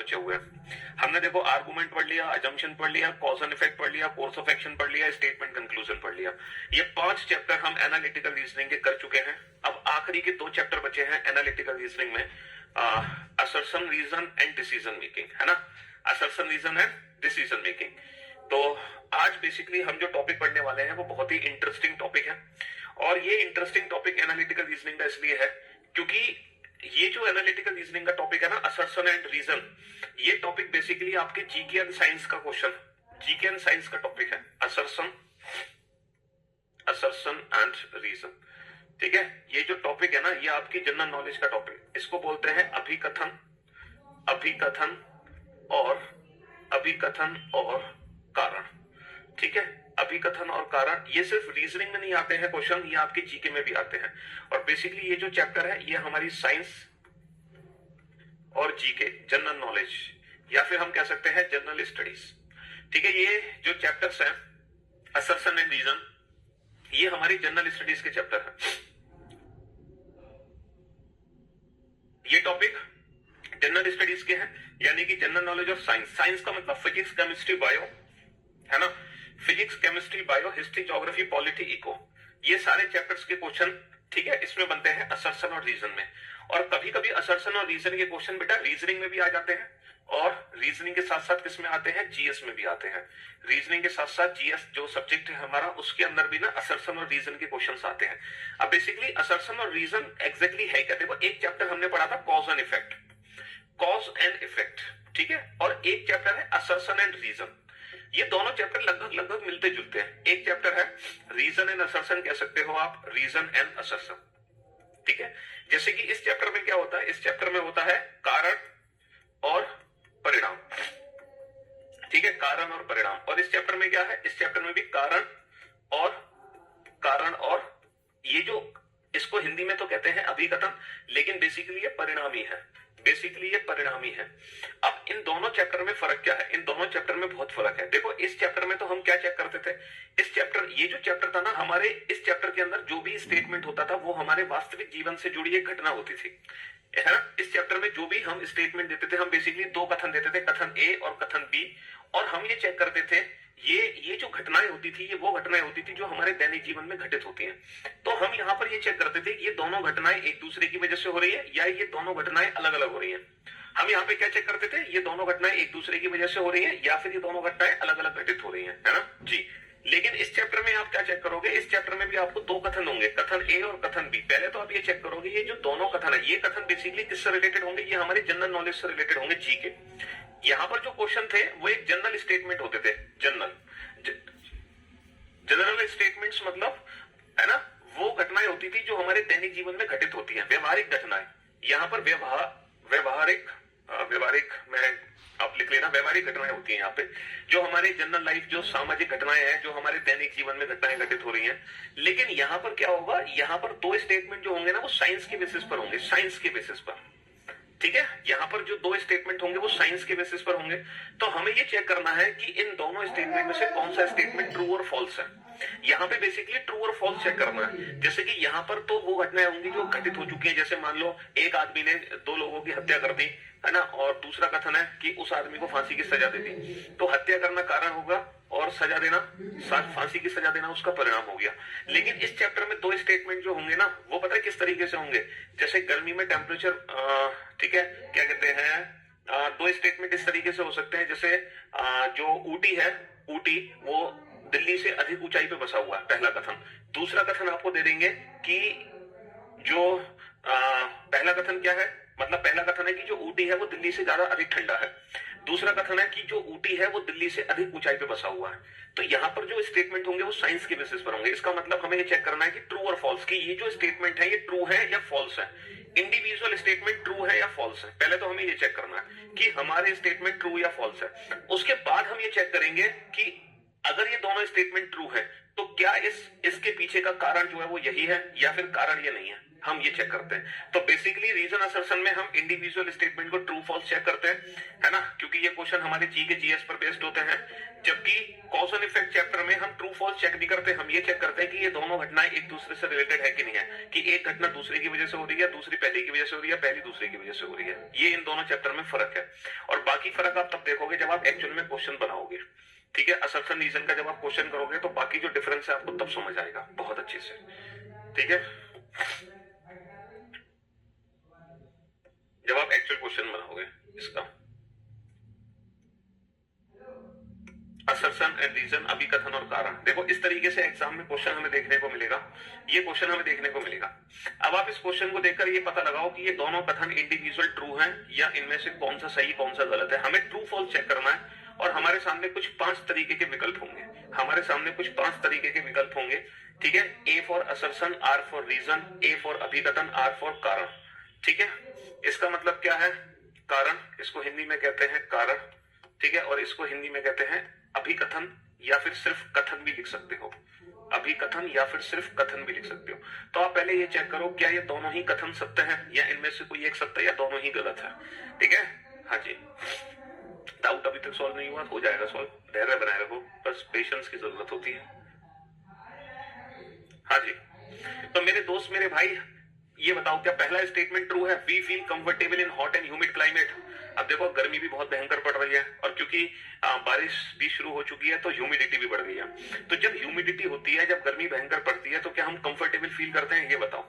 बचे हुए हैं। हमने देखो आर्गुमेंट पढ़ लिया, अजम्पशन पढ़ लिया, कॉज एंड इफेक्ट पढ़ लिया, कोर्स ऑफ एक्शन पढ़ लिया, स्टेटमेंट कंक्लूजन पढ़ लिया। ये 5 चैप्टर हम एनालिटिकल रीजनिंग के कर चुके हैं। अब आखिरी के 2 चैप्टर बचे हैं एनालिटिकल रीजनिंग में, assertion reason and decision making, है ना, assertion reason and decision making. तो आज बेसिकली हम जो टॉपिक पढ़ने वाले हैं वो बहुत ही इंटरेस्टिंग टॉपिक है, और ये इंटरेस्टिंग टॉपिक एनालिटिकल रीजनिंग का इसलिए है क्योंकि ये जो एनालिटिकल रीजनिंग का टॉपिक है ना, असर्शन एंड रीजन, ये टॉपिक बेसिकली आपके जीके एंड साइंस का क्वेश्चन, जीके एंड साइंस का टॉपिक है, असर्शन एंड रीजन। ठीक है, ये जो टॉपिक है ना, ये आपकी जनरल नॉलेज का टॉपिक, इसको बोलते हैं अभिकथन, अभिकथन और कारण। ठीक है, अभिकथन और कारण, ये सिर्फ रीजनिंग में नहीं आते हैं क्वेश्चन, ये आपके जीके में भी आते हैं। और बेसिकली ये जो चैप्टर है ये हमारी साइंस और जीके, जनरल नॉलेज, या फिर हम कह सकते हैं जनरल स्टडीज। ठीक है, ये जो चैप्टर्स हैं असर्शन एंड रीजन, ये हमारी जनरल स्टडीज के चैप्टर हैं। ये टॉपिक जनरल स्टडीज के हैं, यानी कि general knowledge of science. Science का मतलब फिजिक्स, केमिस्ट्री, बायो, है ना, physics, chemistry, bio, history, geography, polity, eco, ये सारे चैप्टर्स के क्वेश्चन, ठीक है, इसमें बनते हैं असर्शन और रीजन में। और कभी कभी असर्शन और रीजन के क्वेश्चन बेटा रीजनिंग में भी आ जाते हैं, और रीजनिंग के साथ साथ किसमें आते हैं, जीएस में भी आते हैं। रीजनिंग के साथ साथ जीएस जो सब्जेक्ट है हमारा, उसके अंदर भी ना असर्शन और रीजन के क्वेश्चंस आते हैं। अब बेसिकली असर्शन और रीजन एग्जैक्टली है क्या, देखो एक चैप्टर हमने पढ़ा था cause and effect, cause and effect, ठीक है, और एक चैप्टर है असर्शन एंड रीजन। ये दोनों चैप्टर लगभग मिलते जुलते हैं। एक चैप्टर है रीजन एंड असर्शन, कह सकते हो आप रीजन एंड असर्शन। ठीक है, जैसे कि इस चैप्टर में क्या होता है, इस चैप्टर में होता है कारण और परिणाम। ठीक है, कारण और परिणाम। और इस चैप्टर में क्या है, इस चैप्टर में भी कारण और ये जो, इसको हिंदी में तो कहते हैं अभिकथन, लेकिन बेसिकली ये परिणामी है, बेसिकली ये परिणामी है। अब इन दोनों चैप्टर में फर्क क्या है, इन दोनों चैप्टर में बहुत फर्क है। देखो इस चैप्टर में तो हम क्या चेक करते थे, इस चैप्टर, ये जो चैप्टर था ना हमारे, इस चैप्टर के अंदर जो भी स्टेटमेंट होता था वो हमारे वास्तविक जीवन से जुड़ी एक घटना होती थी, है ना। इस चैप्टर में जो भी हम स्टेटमेंट देते थे, हम बेसिकली 2 कथन देते थे, कथन ए और कथन बी, और हम ये चेक करते थे ये जो घटनाएं होती थी, ये वो घटनाएं होती थी जो हमारे दैनिक जीवन में घटित होती हैं। तो हम यहाँ पर ये चेक करते थे ये दोनों घटनाएं एक दूसरे की वजह से हो रही है या ये दोनों घटनाएं अलग अलग हो रही हैं। हम यहाँ पे क्या चेक करते थे, ये दोनों घटनाएं एक दूसरे की वजह से हो रही है या फिर ये दोनों घटनाएं अलग अलग घटित हो रही है ना जी। लेकिन इस चैप्टर में आप क्या चेक करोगे, इस चैप्टर में भी आपको 2 कथन होंगे, कथन ए और कथन बी। पहले तो आप ये चेक करोगे ये जो दोनों कथन है, ये कथन बेसिकली किससे रिलेटेड होंगे, ये हमारे जनरल नॉलेज से रिलेटेड होंगे, जी के। यहाँ पर जो क्वेश्चन थे वो एक जनरल स्टेटमेंट होते थे, जनरल स्टेटमेंट्स मतलब, है ना, वो घटनाएं होती थी जो हमारे दैनिक जीवन में घटित होती हैं, व्यवहारिक घटनाएं। यहाँ पर व्यवहारिक में आप लिख लेना, व्यवहारिक घटनाएं होती हैं यहाँ पे, जो हमारे जनरल लाइफ, जो सामाजिक घटनाएं हैं, जो हमारे दैनिक जीवन में घटनाएं घटित हो रही हैं। लेकिन यहाँ पर क्या होगा, यहाँ पर 2 स्टेटमेंट जो होंगे ना वो साइंस के बेसिस पर होंगे, साइंस के बेसिस पर। ठीक है, यहाँ पर जो 2 स्टेटमेंट होंगे वो साइंस के बेसिस पर होंगे। तो हमें ये चेक करना है कि इन दोनों स्टेटमेंट में से कौन सा स्टेटमेंट ट्रू और फॉल्स है। यहाँ पे बेसिकली ट्रू और फॉल्स चेक करना है। जैसे कि यहाँ पर तो वो घटनाएं होंगी जो घटित हो चुकी हैं, जैसे मान लो एक आदमी ने 2 लोगों की हत्या कर दी, है ना, और दूसरा कथन है कि उस आदमी को फांसी की सजा दे दी, तो हत्या करना कारण होगा और सजा देना, फांसी की सजा देना उसका परिणाम हो गया। लेकिन इस चैप्टर में 2 स्टेटमेंट जो होंगे ना वो पता है किस तरीके से होंगे, जैसे गर्मी में टेम्परेचर, ठीक है, क्या कहते हैं, 2 स्टेटमेंट इस तरीके से हो सकते हैं, जैसे जो ऊटी है, ऊटी वो दिल्ली से अधिक ऊंचाई पे बसा हुआ है, पहला कथन। दूसरा कथन आपको दे देंगे कि जो पहला कथन क्या है, मतलब पहला कथन है कि जो ऊटी है वो दिल्ली से ज्यादा अधिक ठंडा है। दूसरा कथन है कि जो ऊटी है वो दिल्ली से अधिक ऊंचाई पे बसा हुआ है। तो यहाँ पर जो स्टेटमेंट होंगे वो साइंस के बेसिस पर होंगे। इसका मतलब हमें ये चेक करना है कि ट्रू और फॉल्स, की ये जो स्टेटमेंट है ये ट्रू है या फॉल्स है, इंडिविजुअल स्टेटमेंट ट्रू है या फॉल्स है। पहले तो हमें ये चेक करना है कि हमारे स्टेटमेंट ट्रू या फॉल्स है। उसके बाद हम ये चेक करेंगे कि अगर ये दोनों स्टेटमेंट ट्रू है तो क्या इसके पीछे का कारण जो है वो यही है या फिर कारण ये नहीं है। हम ये चेक करते हैं। तो बेसिकली रीजन असर्शन में हम इंडिविजुअल स्टेटमेंट को ट्रू फॉल्स चेक करते हैं, है ना, क्योंकि ये क्वेश्चन हमारे जी के जीएस पर बेस्ड होते हैं। जबकि कॉज एंड इफेक्ट चैप्टर में हम ट्रू फॉल्स चेक नहीं करते, हम ये चेक करते हैं कि ये दोनों घटनाएं एक दूसरे से रिलेटेड है कि नहीं है, कि एक घटना दूसरे की वजह से हो रही है, दूसरी पहली की वजह से हो रही है, पहली दूसरे की वजह से हो रही है। ये इन दोनों चैप्टर में फर्क है। और बाकी फर्क आप तब देखोगे जब आप एक्चुअल में क्वेश्चन बनाओगे, ठीक है। असर्शन रीजन का जब आप क्वेश्चन करोगे तो बाकी जो डिफरेंस है आपको तब समझ आएगा बहुत अच्छे से, ठीक है, जब आप एक्चुअल क्वेश्चन बनाओगे इसका। असर्शन एंड रीजन, अभिकथन और कारण। देखो इस तरीके से एग्जाम में क्वेश्चन हमें देखने को मिलेगा, ये क्वेश्चन हमें देखने को मिलेगा। अब आप इस क्वेश्चन को देखकर ये पता लगाओ कि ये दोनों कथन इंडिविजुअल ट्रू हैं या इनमें से कौन सा सही कौन सा गलत है। हमें ट्रू फॉल्स चेक करना है और हमारे सामने कुछ 5 तरीके के विकल्प होंगे, हमारे सामने कुछ 5 तरीके के विकल्प होंगे, ठीक है। A for assertion, R for reason, A for अभिकथन, आर फॉर कारण, ठीक है। इसका मतलब क्या है? कारण, इसको हिंदी में कहते हैं कारण, ठीक है। और इसको हिंदी में कहते हैं अभिकथन या फिर सिर्फ कथन भी लिख सकते हो, अभिकथन या फिर सिर्फ कथन भी लिख सकते हो। तो आप पहले ये चेक करो क्या ये दोनों ही कथन सत्य है या इनमें से कोई एक सत्य या दोनों ही गलत है, ठीक है। हाँ जी, डाउट अभी तक सॉल्व नहीं हुआ, हो जाएगा सॉल्व, धैर्य बनाए रखो, बस पेशेंस की जरूरत होती है। हाँ जी, तो मेरे दोस्त मेरे भाई ये बताओ क्या पहला स्टेटमेंट ट्रू है? We feel comfortable in hot and humid climate. अब देखो गर्मी भी बहुत भयंकर पड़ रही है और क्योंकि बारिश भी शुरू हो चुकी है तो ह्यूमिडिटी भी बढ़ गई है। तो जब ह्यूमिडिटी होती है, जब गर्मी भयंकर पड़ती है, तो क्या हम कंफर्टेबल फील करते हैं? ये बताओ,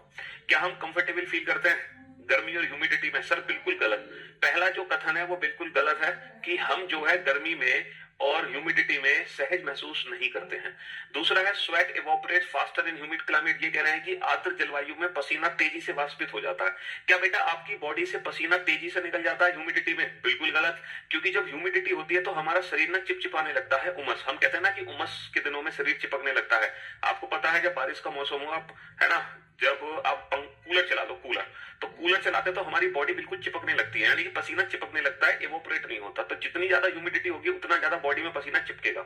क्या हम कंफर्टेबल फील करते हैं गर्मी और ह्यूमिडिटी में? सर बिल्कुल गलत। पहला जो कथन है वो बिल्कुल गलत है कि हम जो है गर्मी में और ह्यूमिडिटी में सहज महसूस नहीं करते हैं। दूसरा है sweat evaporate faster in humid climate. ये कह रहे हैं कि आर्द्र जलवायु में पसीना तेजी से वाष्पित हो जाता है। क्या बेटा आपकी बॉडी से पसीना तेजी से निकल जाता है ह्यूमिडिटी में? बिल्कुल गलत, क्योंकि जब ह्यूमिडिटी होती है तो हमारा शरीर ना चिपचिपाने लगता है, उमस। हम कहते हैं ना कि उमस के दिनों में शरीर चिपकने लगता है। आपको पता है जब बारिश का मौसम हो, आप है ना, जब आप कूलर चला लो, कूलर, तो कूलर चलाते तो हमारी बॉडी बिल्कुल चिपकने लगती है, यानी कि पसीना चिपकने लगता है, इवोपरेट नहीं होता। तो जितनी ज्यादा ह्यूमिडिटी होगी उतना ज्यादा बॉडी में पसीना चिपकेगा।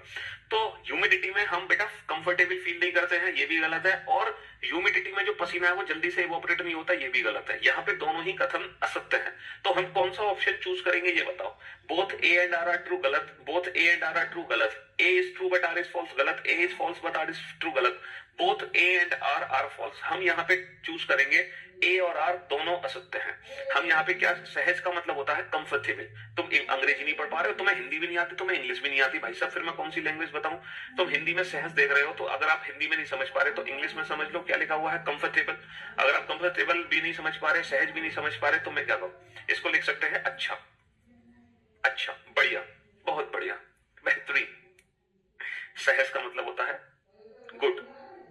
तो ह्यूमिडिटी में हम बेटा कंफर्टेबल फील नहीं करते हैं, ये भी गलत है। और ह्यूमिडिटी में जो पसीना है वो जल्दी से इवोपरेट नहीं होता, ये भी गलत है। यहाँ पे दोनों ही कथन असत्य है। तो हम कौन सा ऑप्शन चूज करेंगे ये बताओ। Both A and R are true, गलत। Both A and R are true, गलत। A is true but R is false, गलत। A is false but R is true, गलत। Both A and R are false. हम यहाँ पे choose करेंगे ए और R दोनों असत्य हैं। हम यहाँ पे क्या, सहज का मतलब होता है कंफर्टेबल। तुम अंग्रेजी नहीं पढ़ पा रहे हो, तुम्हें हिंदी भी नहीं आती, तुम्हें इंग्लिश भी नहीं आती, भाई साहब फिर मैं कौन सी लैंग्वेज बताऊं। तुम हिंदी में सहज देख रहे हो, तो अगर आप हिंदी में नहीं समझ पा रहे तो इंग्लिश में समझ लो क्या लिखा हुआ है, कंफर्टेबल। अगर आप कंफर्टेबल भी नहीं समझ पा रहे, सहज भी नहीं समझ पा रहे, तो मैं क्या कहूं, इसको लिख सकते हैं अच्छा, अच्छा, बढ़िया, बहुत बढ़िया, बेहतरीन। सहज का मतलब होता है गुड,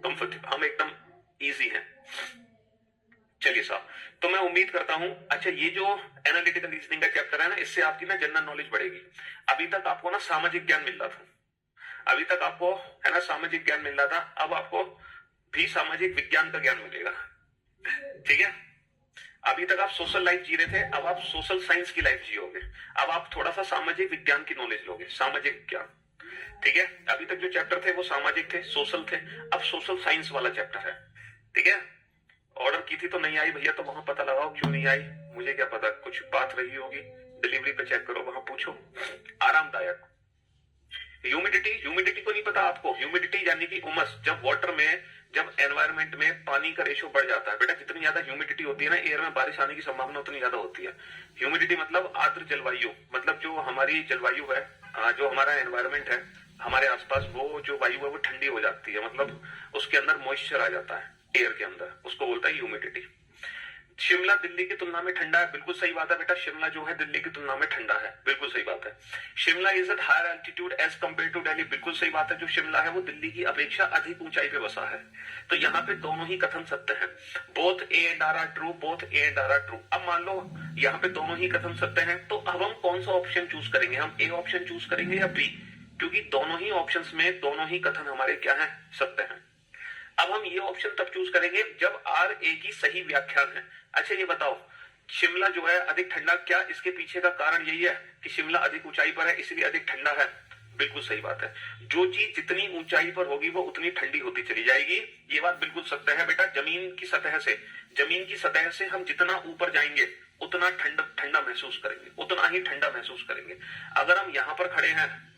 कंफर्टेबल, हम एकदम इजी हैं। चलिए साहब, तो मैं उम्मीद करता हूं, अच्छा ये जो एनालिटिकल रीजनिंग का चैप्टर है ना, इससे आपकी ना जनरल नॉलेज बढ़ेगी। अभी तक आपको ना सामाजिक ज्ञान मिल रहा था, अभी तक आपको है ना सामाजिक ज्ञान मिल रहा था, अब आपको भी सामाजिक विज्ञान का ज्ञान मिलेगा, ठीक है। अभी तक आप सोशल लाइफ जी रहे थे, अब आप सोशल साइंस की लाइफ जियोगे। अब आप थोड़ा सा सामाजिक विज्ञान की नॉलेज लोगे, सामाजिक विज्ञान, ठीक है। अभी तक जो चैप्टर थे वो सामाजिक थे, सोशल थे, अब सोशल साइंस वाला चैप्टर है, ठीक है। ऑर्डर की थी तो नहीं आई भैया, तो वहां पता लगाओ क्यों नहीं आई, मुझे क्या पता, कुछ बात रही होगी, डिलीवरी पे चेक करो, वहां पूछो। आरामदायक। ह्यूमिडिटी, ह्यूमिडिटी को नहीं पता आपको? ह्यूमिडिटी यानी कि उमस। जब वाटर में, जब एनवायरमेंट में पानी का रेशो बढ़ जाता है बेटा, जितनी ज्यादा ह्यूमिडिटी होती है ना, एयर में बारिश आने की संभावना उतनी ज्यादा होती है। ह्यूमिडिटी मतलब आर्द्र जलवायु, मतलब जो हमारी जलवायु है, जो हमारा एनवायरमेंट है हमारे आसपास, वो जो वायु है वो ठंडी हो जाती है, मतलब उसके अंदर मॉइस्चर आ जाता है एयर के अंदर, उसको बोलता है ह्यूमिडिटी। शिमला दिल्ली की तुलना में ठंडा है, बिल्कुल सही बात है बेटा, शिमला जो है दिल्ली की तुलना में ठंडा है, बिल्कुल सही बात है। Shimla is at higher altitude as compared to Delhi, बिल्कुल सही बात है, जो शिमला है वो दिल्ली की अपेक्षा अधिक ऊंचाई पे बसा है। तो यहाँ पे दोनों ही कथन सत्य हैं। Both A and R are true, both A and R are true. अब मान लो यहाँ पे दोनों ही कथन सत्य हैं, तो अब हम कौन सा ऑप्शन चूज करेंगे? हम ए ऑप्शन चूज करेंगे या बी? क्योंकि दोनों ही ऑप्शंस में दोनों ही कथन हमारे क्या है, सत्य हैं। अब हम ये ऑप्शन तब चूज करेंगे जब आर ए की सही व्याख्यान है। अच्छा ये बताओ, शिमला जो है अधिक ठंडा, क्या इसके पीछे का कारण यही है कि शिमला अधिक ऊंचाई पर है इसलिए अधिक ठंडा है? बिल्कुल सही बात है। जो चीज जितनी ऊंचाई पर होगी वो उतनी ठंडी होती चली जाएगी। ये बात बिल्कुल सत्य है बेटा। जमीन की सतह से हम जितना ऊपर जाएंगे उतना ठंडा ठंडा महसूस करेंगे, उतना ही ठंडा महसूस करेंगे। अगर हम यहाँ पर खड़े हैं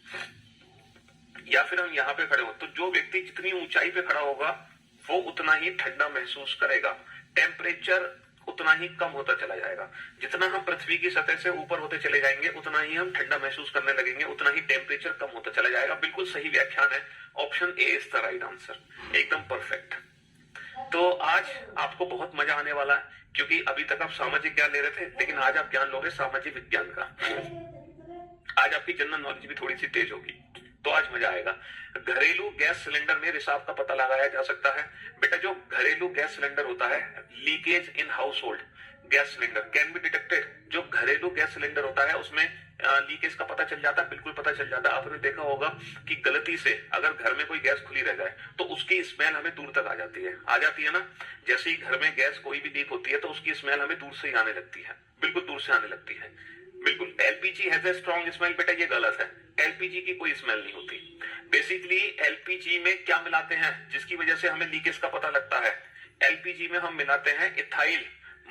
या फिर हम यहाँ पे खड़े हो, तो जो व्यक्ति जितनी ऊंचाई पे खड़ा होगा वो उतना ही ठंडा महसूस करेगा। टेम्परेचर उतना ही कम होता चला जाएगा। जितना हम पृथ्वी की सतह से ऊपर होते चले जाएंगे उतना ही हम ठंडा महसूस करने लगेंगे, उतना ही टेम्परेचर कम होता चला जाएगा। बिल्कुल सही व्याख्यान है। Option A is the right answer, एकदम परफेक्ट। तो आज आपको बहुत मजा आने वाला है, क्योंकि अभी तक आप सामाजिक ज्ञान ले रहे थे, लेकिन आज आप ज्ञान लोगे सामाजिक विज्ञान का। आज आपकी जनरल नॉलेज भी थोड़ी सी तेज होगी, तो आज मजा आएगा। घरेलू गैस सिलेंडर में रिसाव का पता लगाया जा सकता है। बेटा जो घरेलू गैस सिलेंडर होता है, leakage in house hold gas cylinder can be detected. जो घरेलू गैस सिलेंडर होता है उसमें लीकेज का पता चल जाता है, बिल्कुल पता चल जाता है। आपने देखा होगा कि गलती से अगर घर में कोई गैस खुली रह जाए तो उसकी स्मेल हमें दूर तक आ जाती है ना। जैसे ही घर में गैस कोई भी लीक होती है तो उसकी स्मेल हमें दूर से ही आने लगती है, बिल्कुल दूर से आने लगती है। बिल्कुल LPG has a strong smell. बेटा ये गलत है, एलपीजी की कोई स्मेल नहीं होती। बेसिकली एलपीजी में क्या मिलाते हैं जिसकी वजह से हमें लीकेज का पता लगता है? एलपीजी में हम मिलाते हैं इथाइल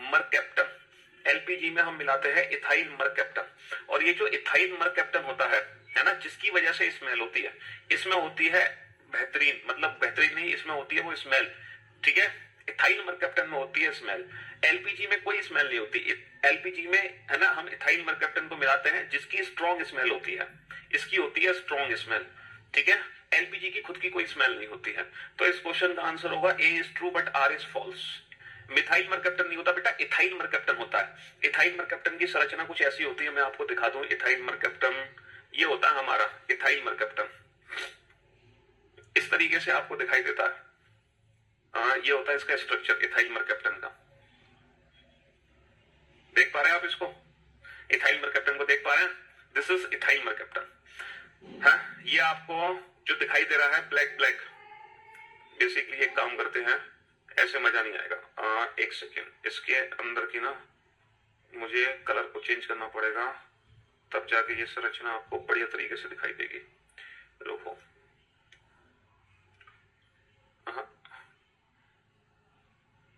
मरकैप्टन। एलपीजी में हम मिलाते हैं इथाइल मरकैप्टन। और ये जो इथाइल मरकैप्टन होता है ना, जिसकी वजह से स्मेल होती है, इसमें होती है बेहतरीन, मतलब बेहतरीन नहीं, इसमें होती है वो स्मेल, ठीक है। इथाइल मरकैप्टन में होती है स्मेल, एलपीजी में कोई स्मेल नहीं होती। एलपीजी में है ना, हम इथाइल मरकैप्टन को मिलाते हैं जिसकी स्ट्रॉन्ग स्मेल होती है, इसकी होती है स्ट्रॉन्ग स्मेल, ठीक है। एलपीजी की खुद की कोई स्मेल नहीं होती है। तो इस क्वेश्चन का आंसर होगा A is true but R is false. Methyl mercaptan नहीं होता बेटा, इथाइल मरकैप्टन होता है। इथाइल मरकैप्टन की संरचना कुछ ऐसी होती है, मैं आपको दिखा दूं। इथाइल मरकैप्टन ये होता है हमारा इथाइल मरकैप्टन, इस तरीके से आपको दिखाई देता है। ये होता है इसका स्ट्रक्चर इथाइल मरकैप्टन का। देख पा रहे हैं आप इसको? इथाइल मरकैप्टन को देख पा रहे हैं? This is ethyl mercaptan. हाँ, ये आपको जो दिखाई दे रहा है ब्लैक ब्लैक, बेसिकली एक काम करते हैं, ऐसे मजा नहीं आएगा। एक सेकेंड, इसके अंदर की ना मुझे कलर को चेंज करना पड़ेगा, तब जाके ये संरचना आपको बढ़िया तरीके से दिखाई देगी। रुको,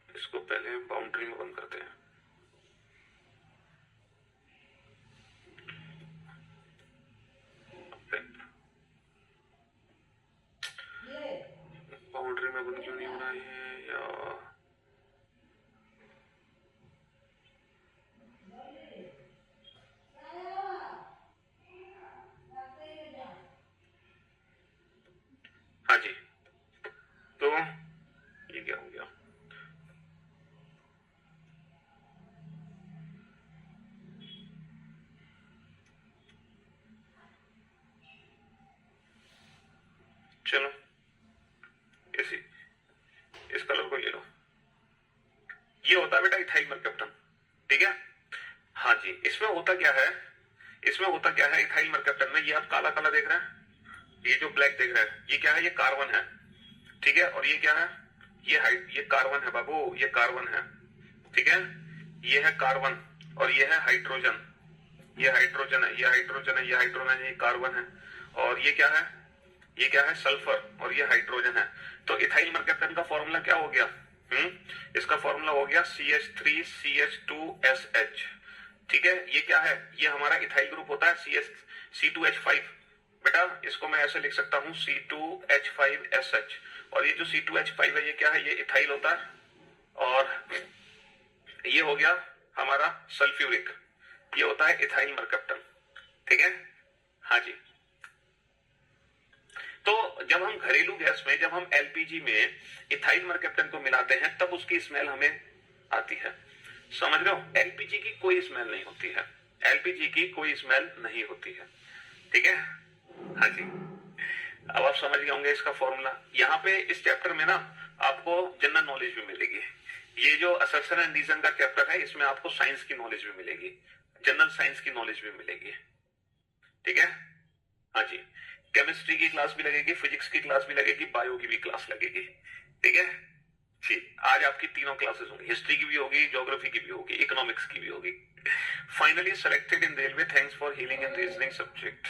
इसको पहले बाउंड्री में बंद करते हैं। बाउंड्री में बंद क्यों नहीं हो रहा है यार? हाँ जी, तो ये क्या हो गया? चलो इस कलर को ले लो। ये होता है बेटा इथाइल मरकैप्टन, ठीक है। हाँ जी, इसमें होता क्या है, इथाइल मरकैप्टन में, ये आप काला काला देख रहे हैं, ये जो ब्लैक देख रहे हैं, ये क्या है? ये कार्बन है, ठीक है। और ये क्या है? ये कार्बन है बाबू, ये कार्बन है, ठीक है। ये है कार्बन और ये है हाइड्रोजन, ये हाइड्रोजन है, ये हाइड्रोजन है, ये हाइड्रोजन है, ये कार्बन है। और ये क्या है? ये क्या है? सल्फर, और ये हाइड्रोजन है। तो इथाइल मरकैप्टन का फॉर्मूला क्या हो गया? इसका फॉर्मूला हो गया CH3CH2SH, ठीक है। ये क्या है? ये हमारा इथाइल ग्रुप होता है C2H5। बेटा इसको मैं ऐसे लिख सकता हूं C2H5SH। और ये जो C2H5 है ये क्या है? ये इथाइल होता है। और ये हो गया हमारा सल्फ्यूरिक, ये होता है इथाइल मरकैप्टन, ठीक है। हाँ जी, तो जब हम घरेलू गैस में, जब हम एलपीजी में इथाइल मरकैप्टन को मिलाते हैं तब उसकी स्मेल हमें आती है। समझ रहे हो? एलपीजी की कोई स्मेल नहीं होती है, एलपीजी की कोई स्मेल नहीं होती है, ठीक है। हाँ जी, अब आप समझ गए होंगे इसका फॉर्मूला। यहाँ पे इस चैप्टर में ना आपको जनरल नॉलेज भी मिलेगी। ये जो असर्शन एंड रीजन का चैप्टर है इसमें आपको साइंस की नॉलेज भी मिलेगी, जनरल साइंस की नॉलेज भी मिलेगी, ठीक है। हाँ जी, केमिस्ट्री की क्लास भी लगेगी, फिजिक्स की क्लास भी लगेगी, बायो की भी क्लास लगेगी, ठीक है जी। आज आपकी तीनों क्लासेस होंगी, हिस्ट्री की भी होगी, ज्योग्राफी की भी होगी, इकोनॉमिक्स की भी होगी। Finally selected in railway, thanks for healing and reasoning subject.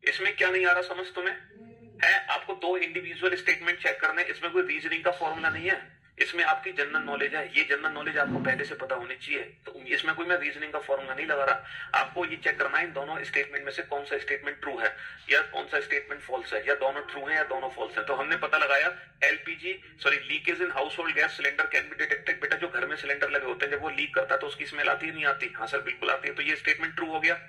इसमें क्या नहीं आ रहा समझ तुम्हें? है आपको दो इंडिविजुअल स्टेटमेंट चेक करने, इसमें कोई रीजनिंग का फॉर्मूला नहीं है, इसमें आपकी जनरल नॉलेज है। ये जनरल नॉलेज आपको पहले से पता होनी चाहिए, तो इसमें कोई मैं रीजनिंग का फॉर्मूला नहीं लगा रहा। आपको ये चेक करना है इन दोनों स्टेटमेंट में से कौन सा स्टेटमेंट ट्रू है या कौन सा स्टेटमेंट फॉल्स है, या दोनों ट्रू है या दोनों फॉल्स है। तो हमने पता लगाया leakage in house hold gas cylinder can be detected. बेटा जो घर में सिलेंडर लगे होते हैं जब वो लीक करता है तो उसकी स्मेल आती है नहीं आती? हाँ सर बिल्कुल आती है, तो ये स्टेटमेंट ट्रू हो गया।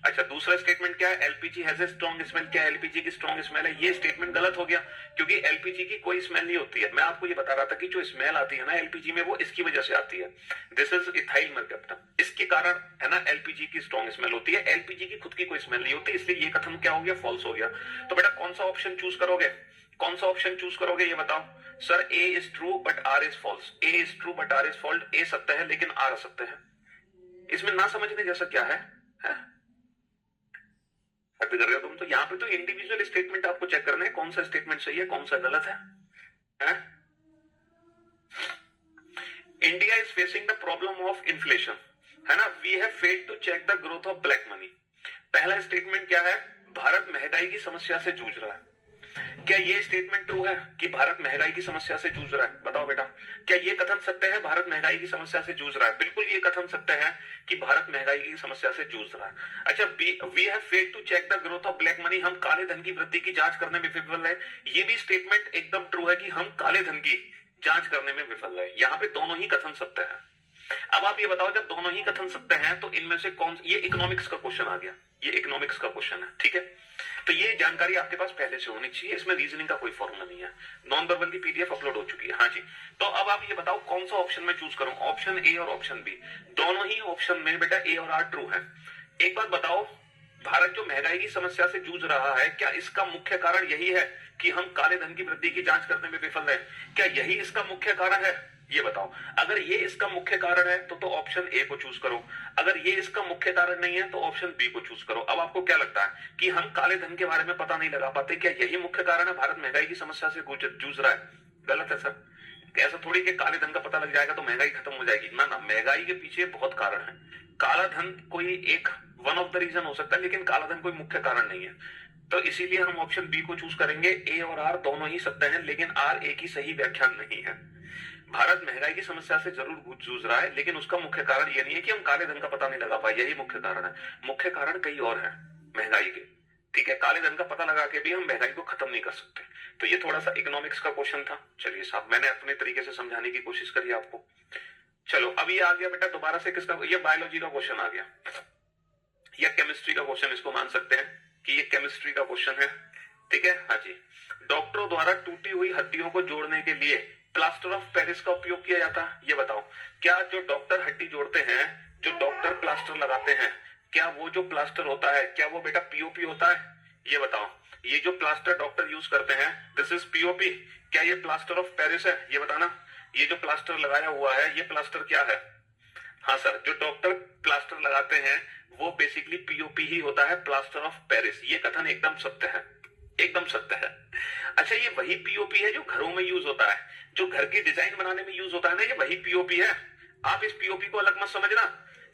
अच्छा दूसरा स्टेटमेंट क्या है? LPG has a strong smell. क्या एलपीजी की स्ट्रॉन्ग स्मेल है? ये स्टेटमेंट गलत हो गया, क्योंकि एलपीजी की कोई स्मेल नहीं होती है। मैं आपको ये बता रहा था कि जो स्मेल आती है ना एलपीजी में वो इसकी वजह से आती है, दिस इज इथाइल मरकप्टम, इसके कारण है ना एलपीजी की स्ट्रॉन्ग स्मेल होती है। एलपीजी की खुद की कोई स्मेल नहीं होती, इसलिए ये कथन क्या हो गया? फॉल्स हो गया। तो बेटा कौन सा ऑप्शन चूज करोगे? कौन सा ऑप्शन चूज करोगे ये बताओ? Sir A is true but R is false. A is true but R is false. A सत्य है लेकिन आर असत्य है। इसमें ना समझने जैसा क्या है? कर रहे हो तुम तो। यहाँ पे तो इंडिविजुअल स्टेटमेंट आपको चेक करना है, कौन सा स्टेटमेंट सही है कौन सा गलत है? India is facing the problem of inflation, है ना। We have failed to check the growth of black money. पहला स्टेटमेंट क्या है? भारत महंगाई की समस्या से जूझ रहा है। क्या ये स्टेटमेंट ट्रू है कि भारत महंगाई की समस्या से जूझ रहा है? बताओ बेटा, क्या ये कथन सत्य है भारत महंगाई की समस्या से जूझ रहा है? बिल्कुल ये कथन सत्य है कि भारत महंगाई की समस्या से जूझ रहा है। अच्छा we have failed to check the growth of black money. हम काले धन की वृद्धि की जांच करने में विफल है। ये भी स्टेटमेंट एकदम ट्रू है कि हम काले धन की जांच करने में विफल है। यहाँ पे दोनों ही कथन सत्य है। अब आप ये बताओ जब दोनों ही कथन सत्य हैं तो इनमें से कौन? ये इकोनॉमिक्स का क्वेश्चन आ गया, ये इकोनॉमिक्स का क्वेश्चन है, ठीक है। तो ये जानकारी आपके पास पहले से होनी चाहिए, इसमें रीजनिंग का कोई फॉर्मूला नहीं है। नॉन वर्बल की पीडीएफ अपलोड हो चुकी है। हाँ जी, तो अब आप ये बताओ कौन सा ऑप्शन में चूज करूं, ऑप्शन ए और ऑप्शन बी। दोनों ही ऑप्शन में बेटा ए और आर ट्रू है। एक बात बताओ, भारत जो महंगाई की समस्या से जूझ रहा है, क्या इसका मुख्य कारण यही है कि हम काले धन की वृद्धि की जांच करने में विफल है? क्या यही इसका मुख्य कारण है? ये बताओ। अगर ये इसका मुख्य कारण है तो ऑप्शन ए को चूज करो, अगर ये इसका मुख्य कारण नहीं है तो ऑप्शन बी को चूज करो। अब आपको क्या लगता है कि हम काले धन के बारे में पता नहीं लगा पाते? क्या यही मुख्य कारण है भारत महंगाई की समस्या से जूझ रहा है? गलत है सर। ऐसा थोड़ी कि काले धन का पता लग जाएगा तो महंगाई खत्म हो जाएगी, ना ना, महंगाई के पीछे बहुत कारण है। काला धन कोई एक वन ऑफ द रीजन हो सकता है, लेकिन काला धन कोई मुख्य कारण नहीं है। तो इसीलिए हम ऑप्शन बी को चूज करेंगे। ए और आर दोनों ही सत्य हैं, लेकिन आर ए की सही व्याख्यान नहीं है। भारत महंगाई की समस्या से जरूर जूझ रहा है, लेकिन उसका मुख्य कारण यह नहीं है कि हम काले धन का पता नहीं लगा पाए, यही मुख्य कारण है। मुख्य कारण कई और है महंगाई के, ठीक है। काले धन का पता लगा के भी हम महंगाई को खत्म नहीं कर सकते। तो ये थोड़ा सा इकोनॉमिक्स का क्वेश्चन था। चलिए साहब, मैंने अपने तरीके से समझाने की कोशिश करी आपको। चलो अब ये आ गया बेटा दोबारा से किसका? ये बायोलॉजी का क्वेश्चन आ गया, या केमिस्ट्री का क्वेश्चन इसको मान सकते हैं कि ये केमिस्ट्री का क्वेश्चन है, ठीक है। हाँ जी, डॉक्टरों द्वारा टूटी हुई हड्डियों को जोड़ने के लिए प्लास्टर ऑफ पेरिस का उपयोग किया जाता है। ये बताओ, क्या जो डॉक्टर हड्डी जोड़ते हैं, जो डॉक्टर प्लास्टर लगाते हैं, क्या वो जो प्लास्टर होता है क्या वो बेटा पीओपी होता है? ये बताओ, ये जो प्लास्टर डॉक्टर यूज करते हैं दिस इज पीओपी। क्या ये प्लास्टर ऑफ पेरिस है? ये बताना। ये जो प्लास्टर लगाया हुआ है ये प्लास्टर क्या है? हाँ सर, जो डॉक्टर प्लास्टर लगाते हैं वो बेसिकली पीओपी ही होता है, प्लास्टर ऑफ पेरिस। ये कथन एकदम सत्य है, एकदम सत्य है। अच्छा, ये वही पीओपी है जो घरों में यूज होता है, जो घर की डिजाइन बनाने में यूज होता है ना, ये वही पीओपी है। आप इस पीओपी को अलग मत समझना,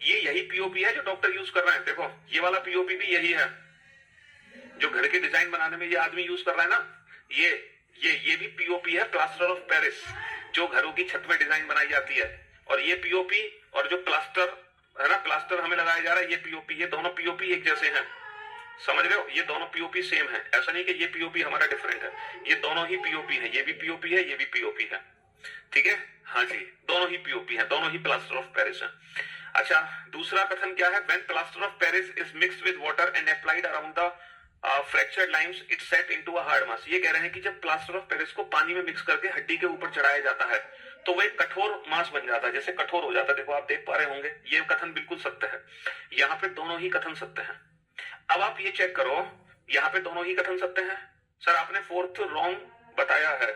ये यही पीओपी है जो डॉक्टर यूज कर रहे हैं। देखो ये वाला पीओपी भी यही है जो घर की डिजाइन बनाने में ये आदमी यूज कर रहा है ना, ये भी पीओपी है, प्लास्टर ऑफ पेरिस, जो घरों की छत में डिजाइन बनाई जाती है। और ये पीओपी और जो प्लास्टर है ना, प्लास्टर हमें लगाया जा रहा है, ये पीओपी, ये दोनों पीओपी एक जैसे हैं, समझ रहे हो? ये दोनों पीओपी सेम है, ऐसा नहीं कि ये पीओपी हमारा डिफरेंट है, ये दोनों ही पीओपी है। ये भी पीओपी है, ये भी पीओपी है, ठीक है। हाँ जी, दोनों ही पीओपी है, दोनों ही प्लास्टर ऑफ पेरिस है। अच्छा, दूसरा कथन क्या है? When plaster of Paris is mixed with water and applied around the fractured Lyme's it set into a hard mass. ये कह रहे हैं कि जब प्लास्टर ऑफ पेरिस को पानी में मिक्स करके हड्डी के ऊपर चढ़ाया जाता है तो वो एक कठोर मास बन जाता है, जैसे कठोर हो जाता है। देखो आप देख पा रहे होंगे, ये कथन बिल्कुल सत्य है। यहाँ पे दोनों ही कथन सत्य है। अब आप ये चेक करो, यहाँ पे दोनों ही कथन सत्य है। सर आपने फोर्थ रॉन्ग बताया है।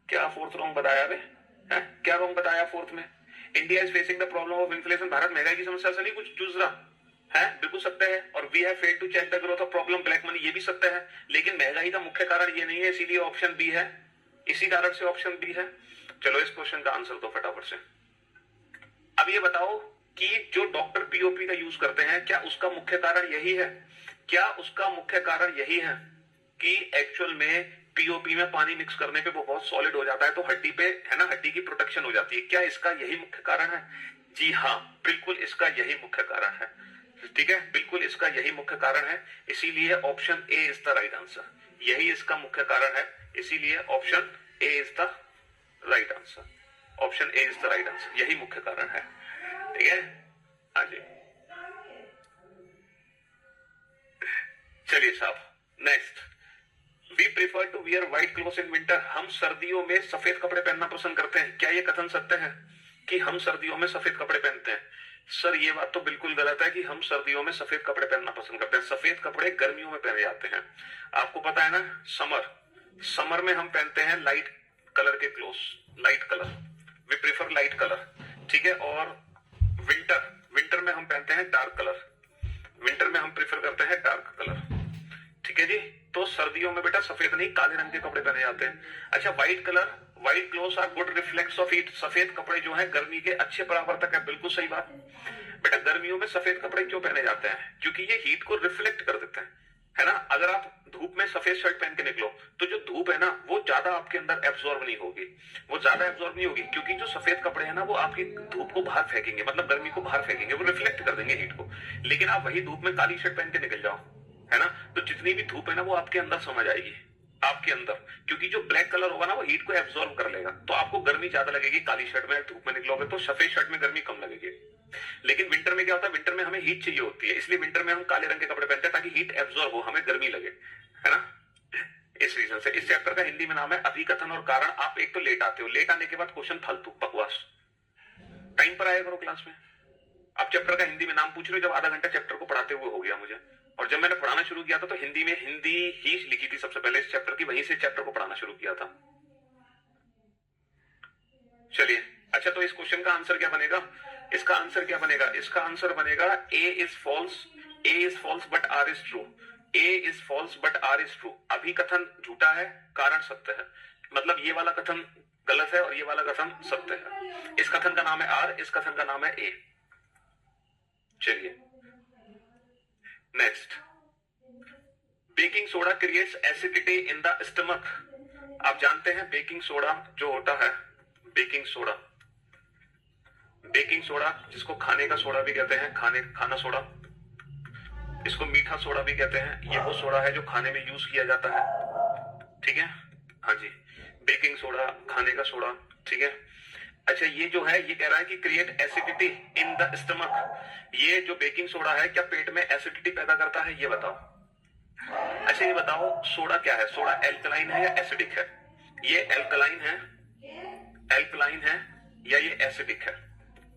क्या फोर्थ रॉन्ग बताया है? क्या रॉन्ग बताया फोर्थ में? India is facing the problem of inflation, Bharat महंगाई की समस्या से नहीं कुछ जूझ रहा है, बिल्कुल सत्य है। और we have failed to check the growth of problem black money, ये भी सत्य है। लेकिन महंगाई का मुख्य कारण ये नहीं है, इसीलिए ऑप्शन बी है, इसी कारण से ऑप्शन बी है। चलो इस क्वेश्चन का आंसर दो फटाफट से। अब ये बताओ कि जो डॉक्टर पीओपी का यूज करते हैं क्या उसका मुख्य कारण यही है क्या उसका मुख्य कारण यही है कि एक्चुअल में पीओपी में पानी मिक्स करने पे वो बहुत सॉलिड हो जाता है, तो हड्डी पे, है ना, हड्डी की प्रोटेक्शन हो जाती है? क्या इसका यही मुख्य कारण है? जी हाँ, बिल्कुल इसका यही मुख्य कारण है। ठीक है, बिल्कुल इसका यही मुख्य कारण है, इसीलिए option A is the right answer. यही इसका मुख्य कारण है, इसीलिए option A is the right answer. Option A is the right answer, यही मुख्य कारण है। ठीक है, हाँ जी, चलिए साहब, next, we prefer to wear white clothes in winter. हम सर्दियों में सफेद कपड़े पहनना पसंद करते हैं। क्या ये कथन सत्य है कि हम सर्दियों में सफेद कपड़े पहनते हैं? सर ये बात तो बिल्कुल गलत है कि हम सर्दियों में सफेद कपड़े पहनना पसंद करते हैं। सफेद कपड़े गर्मियों में पहने जाते हैं। आपको पता है ना, समर में हम पहनते हैं लाइट कलर के clothes, light colour, we prefer light colour. ठीक है, और विंटर में हम पहनते हैं डार्क कलर, विंटर में हम प्रिफर करते हैं डार्क कलर। ठीक है जी, तो सर्दियों में बेटा सफेद नहीं, काले रंग के कपड़े पहने जाते हैं। अच्छा, white clothes are good reflects of heat. सफेद कपड़े जो है गर्मी के अच्छे परावर्तक है। बिल्कुल सही बात बेटा। गर्मियों में सफेद कपड़े क्यों पहने जाते हैं? क्योंकि ये हीट को रिफ्लेक्ट कर देते हैं, है ना। अगर आप धूप में सफेद शर्ट पहन के निकलो तो जो धूप है ना वो ज्यादा आपके अंदर एब्जॉर्ब नहीं होगी, वो ज्यादा एब्जॉर्ब नहीं होगी, क्योंकि जो सफेद कपड़े हैं ना वो आपकी धूप को बाहर फेंकेंगे, मतलब गर्मी को बाहर फेंकेंगे, वो रिफ्लेक्ट कर देंगे हीट को। लेकिन आप वही धूप में काली शर्ट पहन के निकल जाओ, है ना, तो जितनी भी धूप है ना वो आपके अंदर समा जाएगी, आपके अंदर, क्योंकि जो ब्लैक कलर होगा ना वो हीट को एब्जॉर्ब कर लेगा। तो आपको गर्मी ज्यादा लगेगी काली शर्ट में, धूप में निकलोगे तो सफेद शर्ट में गर्मी कम लगेगी। लेकिन विंटर में क्या होता है, विंटर में हमें हीट चाहिए होती है, इसलिए विंटर में हम काले रंग के कपड़े पहनते हैं ताकि हीट एब्जॉर्ब हो, हमें गर्मी लगे, है ना। इस रीजन से इस चैप्टर का हिंदी में नाम है अभिकथन और कारण। आप एक तो लेट आते हो, लेट आने के बाद क्वेश्चन फालतू बकवास, टाइम पर आया करो क्लास में। आप चैप्टर का हिंदी में नाम पूछ रहे हो, जब आधा घंटा चैप्टर को पढ़ाते हुए हो गया मुझे। और जब मैंने पढ़ाना शुरू किया था तो हिंदी में हिंदी ही लिखी थी सबसे पहले इस चैप्टर की, वहीं से चैप्टर को पढ़ाना शुरू किया था। चलिए, अच्छा, तो इस क्वेश्चन का आंसर क्या बनेगा? इसका आंसर क्या बनेगा? इसका आंसर बनेगा A is false but R is true. A is false but R is true. अभिकथन झूठा है, कारण सत्य है। मतलब ये वाला कथन गलत है और ये वाला कथन सत्य है। इस कथन का नाम है आर, इस कथन का नाम है ए। चलिए next, baking soda creates acidity in the stomach. आप जानते हैं बेकिंग सोडा जो होता है, बेकिंग सोडा जिसको खाने का सोडा भी कहते हैं, खाना सोडा, इसको मीठा सोडा भी कहते हैं। ये वो सोडा है जो खाने में यूज किया जाता है, ठीक है, हाँ जी, बेकिंग सोडा, खाने का सोडा, ठीक है। अच्छा, ये जो है ये कह रहा है कि create acidity in the stomach. ये जो बेकिंग सोडा है क्या पेट में एसिडिटी पैदा करता है, ये बताओ। अच्छा, ये बताओ सोडा क्या है, सोडा एल्कलाइन है या एसिडिक है? ये एल्कलाइन है या ये एसिडिक है?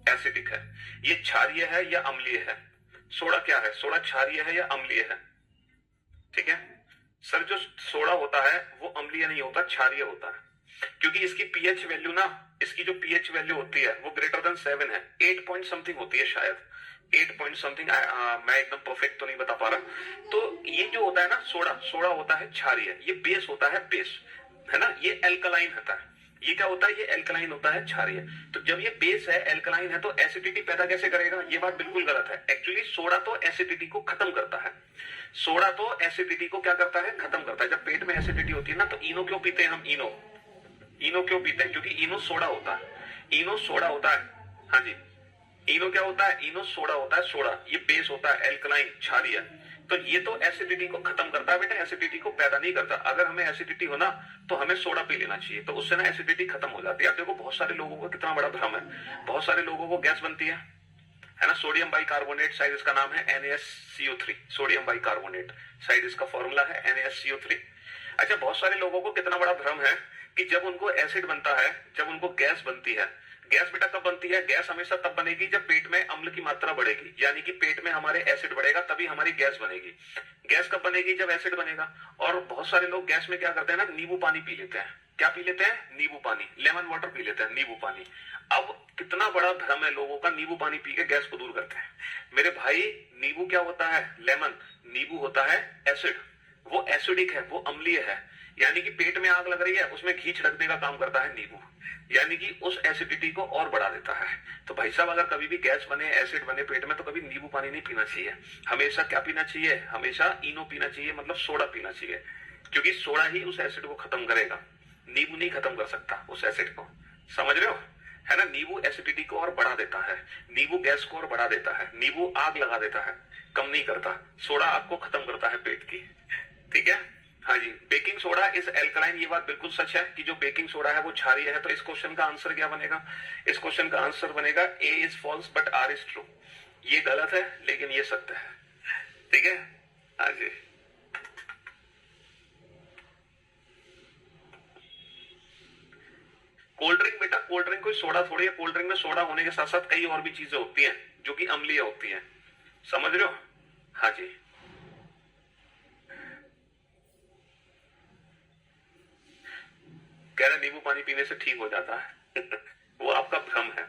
एसिडिक है। ये क्षारीय है या अम्लीय है? सोडा क्या है, सोडा क्षारीय है या अम्लीय है? ठीक है सर, जो सोडा होता है वो अम्लीय नहीं होता, क्षारीय होता है, क्योंकि इसकी पीएच वैल्यू ना, इसकी जो पीएच वैल्यू होती है वो ग्रेटर देन 7 है, 8 पॉइंट समथिंग होती है शायद, 8 पॉइंट समथिंग। मैं एकदम परफेक्ट तो नहीं बता पा रहा। तो ये जो होता है ना सोडा होता है क्षारीय, ये बेस होता है बेस, है ना, ये एल्कलाइन होता है। ये क्या होता है, ये एल्कलाइन होता है क्षारीय। तो जब ये बेस है, एल्कलाइन है, तो एसिडिटी पैदा कैसे करेगा? ये बात बिल्कुल गलत है। एक्चुअली सोडा तो एसिडिटी को खत्म करता है, सोडा तो एसिडिटी को क्या करता है, खत्म करता है। जब पेट में एसिडिटी होती है ना तो इनो क्यों पीते हैं हम? इनो क्यों पीते हैं? क्योंकि इनो सोडा होता है, इनो सोडा होता है, हाँ जी, इनो क्या होता है, इनो सोडा होता है, सोडा, ये बेस होता है एल्कलाइन क्षारीय। तो ये तो एसिडिटी को खत्म करता है बेटा, एसिडिटी को पैदा नहीं करता। अगर हमें एसिडिटी हो ना तो हमें सोडा पी लेना चाहिए, तो उससे ना एसिडिटी खत्म हो जाती है। आप देखो बहुत सारे लोगों को कितना बड़ा भ्रम है, बहुत सारे लोगों को गैस बनती है ना, सोडियम बाइकार्बोनेट, शायद इसका नाम है NaSCO3, सोडियम बाइकार्बोनेट, शायद इसका फॉर्मूला है NaSCO3। अच्छा, बहुत सारे लोगों को कितना बड़ा भ्रम है कि जब उनको एसिड बनता है, जब उनको गैस बनती है, गैस बेटा कब बनती है? गैस हमेशा तब बनेगी जब पेट में अम्ल की मात्रा बढ़ेगी, यानी कि पेट में हमारे एसिड बढ़ेगा तभी हमारी गैस बनेगी। गैस कब बनेगी? जब एसिड बनेगा। और बहुत सारे लोग गैस में क्या करते हैं ना, नींबू पानी पी लेते हैं। क्या पी लेते हैं? नींबू पानी, लेमन वाटर पी लेते हैं, नींबू पानी। अब कितना बड़ा भ्रम है लोगों का, नींबू पानी पी के गैस को दूर करते हैं। मेरे भाई, नींबू क्या होता है? लेमन, नींबू होता है एसिड, वो एसिडिक है, वो अम्लीय है। यानी कि पेट में आग लग रही है, उसमें घी छिड़कने का काम करता है नींबू, यानी कि उस एसिडिटी को और बढ़ा देता है। तो भाई साहब अगर कभी भी गैस बने, एसिड बने पेट में, तो कभी नींबू पानी नहीं पीना चाहिए। हमेशा क्या पीना चाहिए? हमेशा इनो पीना चाहिए, मतलब सोडा पीना चाहिए, क्योंकि सोडा ही उस एसिड को खत्म करेगा, नींबू नहीं खत्म कर सकता उस एसिड को। समझ रहे हो? है ना? नींबू एसिडिटी को और बढ़ा देता है, नींबू गैस को और बढ़ा देता है, नींबू आग लगा देता है, कम नहीं करता। सोडा आग को खत्म करता है पेट की। ठीक है? हाँ जी। बेकिंग सोडा इज एल्कलाइन, ये बात बिल्कुल सच है कि जो बेकिंग सोडा है वो क्षारीय है। तो इस क्वेश्चन का आंसर क्या बनेगा? इस क्वेश्चन का आंसर बनेगा A is false but R is true. ये गलत है लेकिन ये सत्य है। ठीक है? हाँ जी। कोल्ड ड्रिंक, बेटा कोल्ड ड्रिंक कोई सोडा थोड़ी है। कोल्ड ड्रिंक में सोडा होने के साथ साथ कई और भी चीजें होती हैं जो कि अम्लीय होती हैं। समझ रहे हो? हाँ जी। कह रहे नींबू पानी पीने से ठीक हो जाता है वो आपका भ्रम है।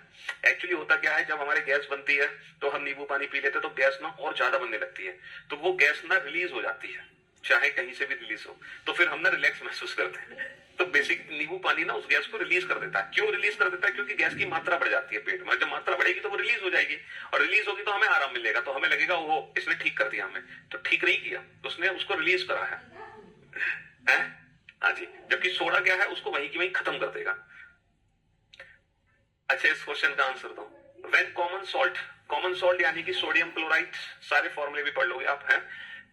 एक्चुअली होता क्या है, जब हमारे गैस बनती है तो हम नींबू पानी पी लेते हैं तो गैस ना और ज्यादा बनने लगती है, तो वो गैस ना रिलीज हो जाती है, चाहे कहीं से भी रिलीज हो, तो फिर हम ना रिलैक्स महसूस करते हैं। तो बेसिक नींबू पानी ना उस गैस को रिलीज कर देता है। क्यों रिलीज कर देता है? क्योंकि गैस की मात्रा बढ़ जाती है पेट में। जब मात्रा बढ़ेगी तो वो रिलीज हो जाएगी, और रिलीज होगी तो हमें आराम मिलेगा, तो हमें लगेगा वो इसने ठीक कर दिया हमें। तो ठीक नहीं किया, उसने उसको रिलीज करा है? हाँ जी। जबकि सोडा क्या है, उसको वहीं की वहीं खत्म कर देगा। अच्छा, इस क्वेश्चन का आंसर दो। व्हेन कॉमन सॉल्ट यानी कि सोडियम क्लोराइड, सारे फॉर्मूले भी पढ़ लोगे आप, हैं?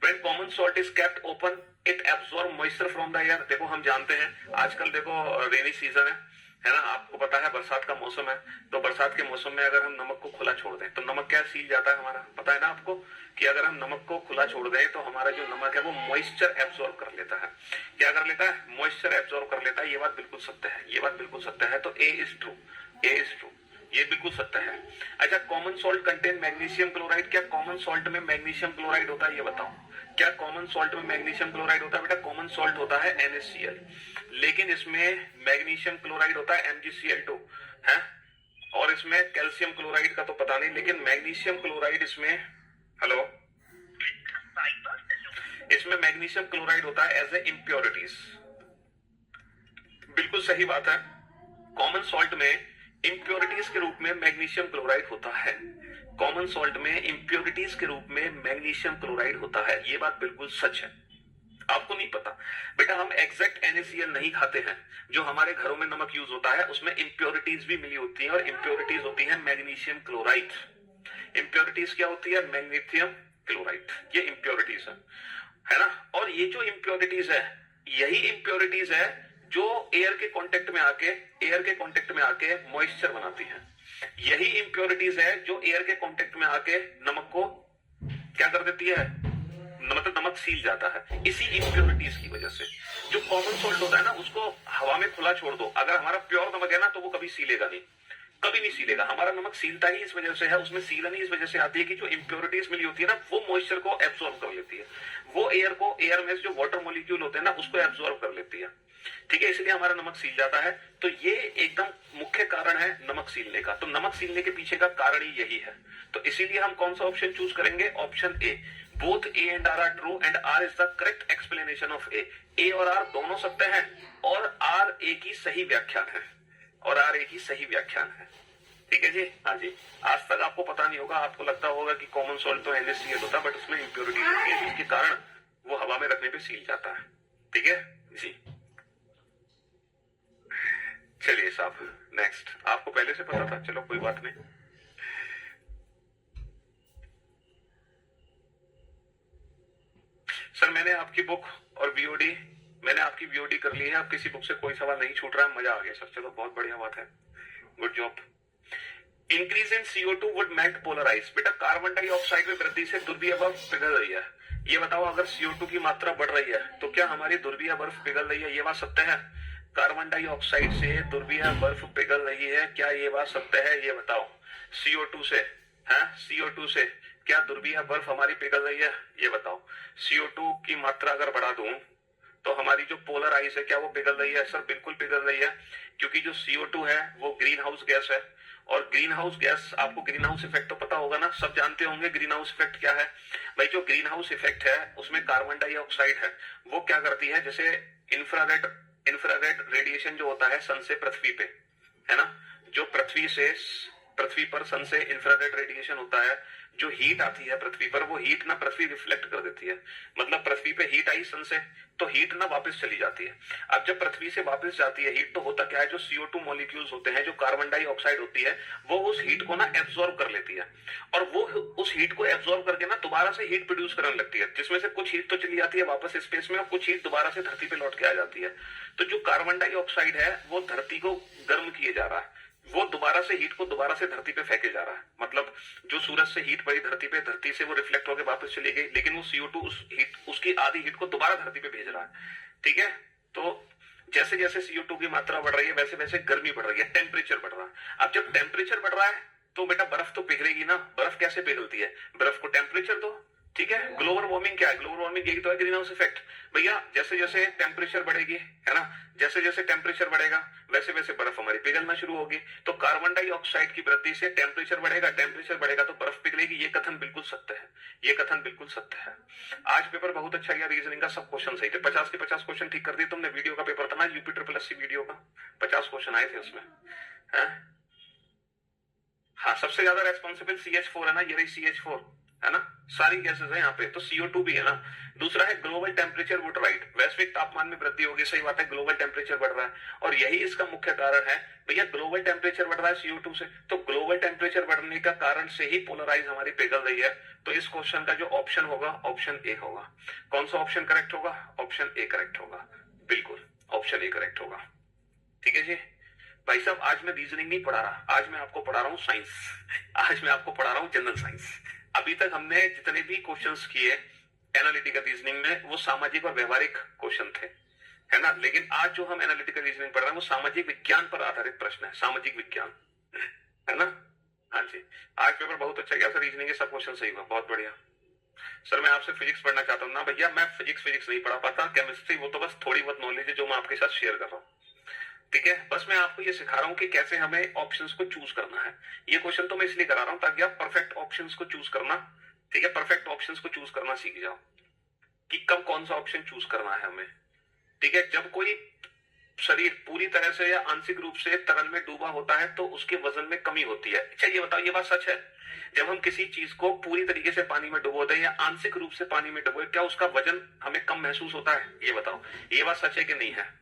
When common salt is kept open it absorb moisture from the air. देखो हम जानते हैं आजकल, देखो रेनी सीजन है ना, आपको पता है बरसात का मौसम है, तो बरसात के मौसम में अगर हम नमक को खुला छोड़ दें तो नमक क्या सील जाता है हमारा, पता है ना आपको, कि अगर हम नमक को खुला छोड़ दें तो हमारा जो नमक है वो मॉइस्चर एब्सॉर्ब कर लेता है। क्या कर लेता है? मॉइस्चर एब्सॉर्ब कर लेता है। ये बात बिल्कुल सत्य है, ये बात बिल्कुल सत्य है। तो A is true, A is true, ये बिल्कुल सत्य है। अच्छा, common salt contain magnesium chloride. क्या कॉमन सॉल्ट में मैग्नीशियम क्लोराइड होता है? ये बताओ, क्या कॉमन सॉल्ट में मैग्नीशियम क्लोराइड होता है? बेटा कॉमन सॉल्ट होता है NaCl, लेकिन इसमें मैग्नीशियम क्लोराइड होता है MgCl2 है, और इसमें कैल्शियम क्लोराइड का तो पता नहीं, लेकिन मैग्नीशियम क्लोराइड इसमें, हेलो, इसमें मैग्नीशियम क्लोराइड होता है एज ए इम्प्योरिटीज। बिल्कुल सही बात है। कॉमन सॉल्ट में इंप्योरिटीज के रूप में मैग्नीशियम क्लोराइड होता है, कॉमन सॉल्ट में इंप्योरिटीज के रूप में मैग्नीशियम क्लोराइड होता है। ये बात बिल्कुल सच है, आपको नहीं पता। बेटा हम एग्जैक्ट NaCl नहीं खाते हैं, जो हमारे घरों में नमक यूज होता है उसमें इंप्योरिटीज भी मिली होती है, और इंप्योरिटीज होती है मैग्नीशियम क्लोराइड। इंप्योरिटीज क्या होती है? मैग्नीशियम क्लोराइड, ये इंप्योरिटीज है ना। और ये जो इंप्योरिटीज है, यही इंप्योरिटीज है जो एयर के कांटेक्ट में आके मॉइस्चर बनाती है। यही इंप्योरिटीज है जो एयर के कांटेक्ट में आके नमक को क्या कर देती है, मतलब नमक सील जाता है। इसी इंप्योरिटीज की वजह से जो कॉमन सॉल्ट होता है ना, उसको हवा में खुला छोड़ दो, अगर हमारा प्योर नमक है ना तो वो कभी सीलेगा नहीं, कभी नहीं सीलेगा। हमारा नमक सीलता ही इस वजह से है, उसमें सीलन ही इस वजह से आती है कि जो इंप्योरिटीज मिली होती है ना, वो मॉइस्चर को एब्सॉर्ब कर लेती है, वो एयर में जो वाटर मॉलिक्यूल होते हैं ना उसको एब्सॉर्ब कर लेती है। ठीक है, इसलिए हमारा नमक सील जाता है। तो ये एकदम मुख्य कारण है नमक सीलने का। तो नमक सीलने के पीछे का कारण ही यही है। तो इसीलिए हम कौन सा ऑप्शन चूज करेंगे? Option A. Both A and R true and R is the correct explanation of A. A और आर दोनों सत्य हैं, और आर ए की सही व्याख्यान है, और आर ए की सही व्याख्यान है। ठीक है जी। हाँ जी। आज तक आपको पता नहीं होगा, आपको लगता होगा कि कॉमन सॉल्ट तो NaCl होता है, बट उसमें इंप्योरिटी होती है जिसके कारण वो हवा में रखने पे सील जाता है। ठीक है जी। चलिए साहब, नेक्स्ट। आपको पहले से पता था, चलो कोई बात नहीं। सर मैंने आपकी बुक और VOD, मैंने आपकी VOD कर ली है, अब किसी बुक से कोई सवाल नहीं छूट रहा है, मजा आ गया सर। चलो बहुत बढ़िया बात है, good job. Increase in CO2 would melt polar ice. बेटा कार्बन डाइऑक्साइड में वृद्धि से ध्रुवीय बर्फ पिघल रही है। ये बताओ, अगर CO2 की मात्रा बढ़ रही है तो क्या हमारी ध्रुवीय बर्फ पिघल रही है? ये बात सत्य है? कार्बन डाइऑक्साइड से ध्रुवीय बर्फ पिघल रही है, क्या ये बात सत्य है? ये बताओ। CO2 से, है CO2 से क्या ध्रुवीय बर्फ हमारी पिघल रही है? ये बताओ। CO2 की मात्रा अगर बढ़ा दूं तो हमारी जो पोलर आइस है क्या वो पिघल रही है? सर बिल्कुल पिघल रही है, क्योंकि जो CO2 है वो ग्रीन हाउस गैस है, और ग्रीन हाउस गैस, आपको ग्रीन हाउस इफेक्ट तो पता होगा ना, सब जानते होंगे ग्रीन हाउस इफेक्ट क्या है। भाई जो ग्रीन हाउस इफेक्ट है उसमें कार्बन डाइऑक्साइड है, वो क्या करती है, जैसे इंफ्रारेड इंफ्रारेड रेडिएशन जो होता है सन से पृथ्वी पे, है ना, जो पृथ्वी पर सन से इंफ्रारेड रेडिएशन होता है, जो हीट आती है पृथ्वी पर, वो हीट ना पृथ्वी रिफ्लेक्ट कर देती है। मतलब पृथ्वी पे हीट आई सन से, तो हीट ना वापस चली जाती है। अब जब पृथ्वी से वापस जाती है हीट, तो होता क्या है, जो CO2 मॉलिक्यूल्स होते हैं, जो कार्बन डाइऑक्साइड होती है, वो उस हीट को ना एब्जॉर्ब कर लेती है, और वो उस हीट को एब्जॉर्ब करके ना दोबारा से हीट प्रोड्यूस करने लगती है, जिसमें से कुछ हीट तो चली जाती है वापस स्पेस में, और कुछ हीट दोबारा से धरती पे लौट के आ जाती है। तो जो कार्बन डाइऑक्साइड है वो धरती को गर्म किए जा रहा है, वो दोबारा से हीट को दोबारा से धरती पे फेंके जा रहा है। मतलब जो सूरज से हीट पड़ी धरती पे, धरती से वो रिफ्लेक्ट होकर वापस चली गई, लेकिन वो CO2 उसकी आधी हीट को दोबारा धरती पे भेज रहा है। ठीक है, तो जैसे जैसे CO2 की मात्रा बढ़ रही है, वैसे वैसे गर्मी बढ़ रही है, टेम्परेचर बढ़ रहा है। अब जब टेम्परेचर बढ़ रहा है तो बेटा बर्फ तो पिघलेगी ना। बर्फ कैसे पिघलती है, बर्फ को टेम्परेचर दो। ठीक है, ग्लोबल वार्मिंग क्या है, ग्लोबल वार्मिंग यही तो है, ग्रीन हाउस इफेक्ट। भैया जैसे जैसे टेम्परेचर बढ़ेगी, है ना, जैसे जैसे टेम्परेचर बढ़ेगा वैसे वैसे बर्फ हमारी पिघलना शुरू होगी। तो कार्बन डाइऑक्साइड की वृद्धि से टेम्परेचर बढ़ेगा तो बर्फ पिघलेगी। ये कथन बिल्कुल सत्य है, ये कथन बिल्कुल सत्य है। आज पेपर बहुत अच्छा गया, रीजनिंग का सब क्वेश्चन सही थे, 50 के 50 क्वेश्चन ठीक कर दिए तुमने। वीडियो का पेपर था ना, UP-SSC वीडियो का, 50 क्वेश्चन आए थे उसमें, है? हाँ, सबसे ज्यादा रेस्पॉन्सिबल CH4 है ना, ये रही CH4, है ना, सारी गैसेस है यहाँ पे, तो CO2 भी है ना। दूसरा है ग्लोबल टेम्परेचर वुड राइट, वैश्विक तापमान में वृद्धि होगी, सही बात है, ग्लोबल टेम्परेचर बढ़ रहा है, और यही इसका मुख्य कारण है। भैया ग्लोबल टेम्परेचर बढ़ रहा है CO2 से, तो ग्लोबल टेम्परेचर बढ़ने का कारण से ही पोलराइज हमारी पिघल रही है। तो इस क्वेश्चन का जो ऑप्शन होगा, ऑप्शन ए होगा। कौन सा ऑप्शन करेक्ट होगा, ऑप्शन ए करेक्ट होगा, बिल्कुल ऑप्शन ए करेक्ट होगा। ठीक है जी भाई साहब, आज मैं रीजनिंग नहीं पढ़ा रहा, आज मैं आपको पढ़ा रहा हूँ साइंस, आज मैं आपको पढ़ा रहा हूँ जनरल साइंस। अभी तक हमने जितने भी क्वेश्चंस किए एनालिटिकल रीजनिंग में, वो सामाजिक और व्यवहारिक क्वेश्चन थे, है ना। लेकिन आज जो हम एनालिटिकल रीजनिंग पढ़ रहे हैं वो सामाजिक विज्ञान पर आधारित प्रश्न है, सामाजिक विज्ञान, है ना। हाँ जी, आज पेपर बहुत अच्छा गया सर, रीजनिंग के सब क्वेश्चन सही हुआ, बहुत बढ़िया। सर मैं आपसे फिजिक्स पढ़ना चाहता हूँ ना भैया, मैं फिजिक्स नहीं पढ़ा पाता, केमिस्ट्री वो तो बस थोड़ी बहुत नॉलेज है जो मैं आपके साथ शेयर कर रहा हूँ। ठीक है, बस मैं आपको ये सिखा रहा हूं कि कैसे हमें ऑप्शंस को चूज करना है। ये क्वेश्चन तो मैं इसलिए करा रहा हूं ताकि आप परफेक्ट ऑप्शंस को चूज करना, ठीक है, परफेक्ट ऑप्शंस को चूज करना सीख जाओ कि कब कौन सा ऑप्शन चूज करना है हमें। ठीक है, जब कोई शरीर पूरी तरह से या आंशिक रूप से तरल में डूबा होता है तो उसके वजन में कमी होती है। अच्छा ये बताओ, ये बात सच है? जब हम किसी चीज को पूरी तरीके से पानी में डुबोते हैं या आंशिक रूप से पानी में डुबोते, क्या उसका वजन हमें कम महसूस होता है? ये बताओ, ये बात सच है कि नहीं है?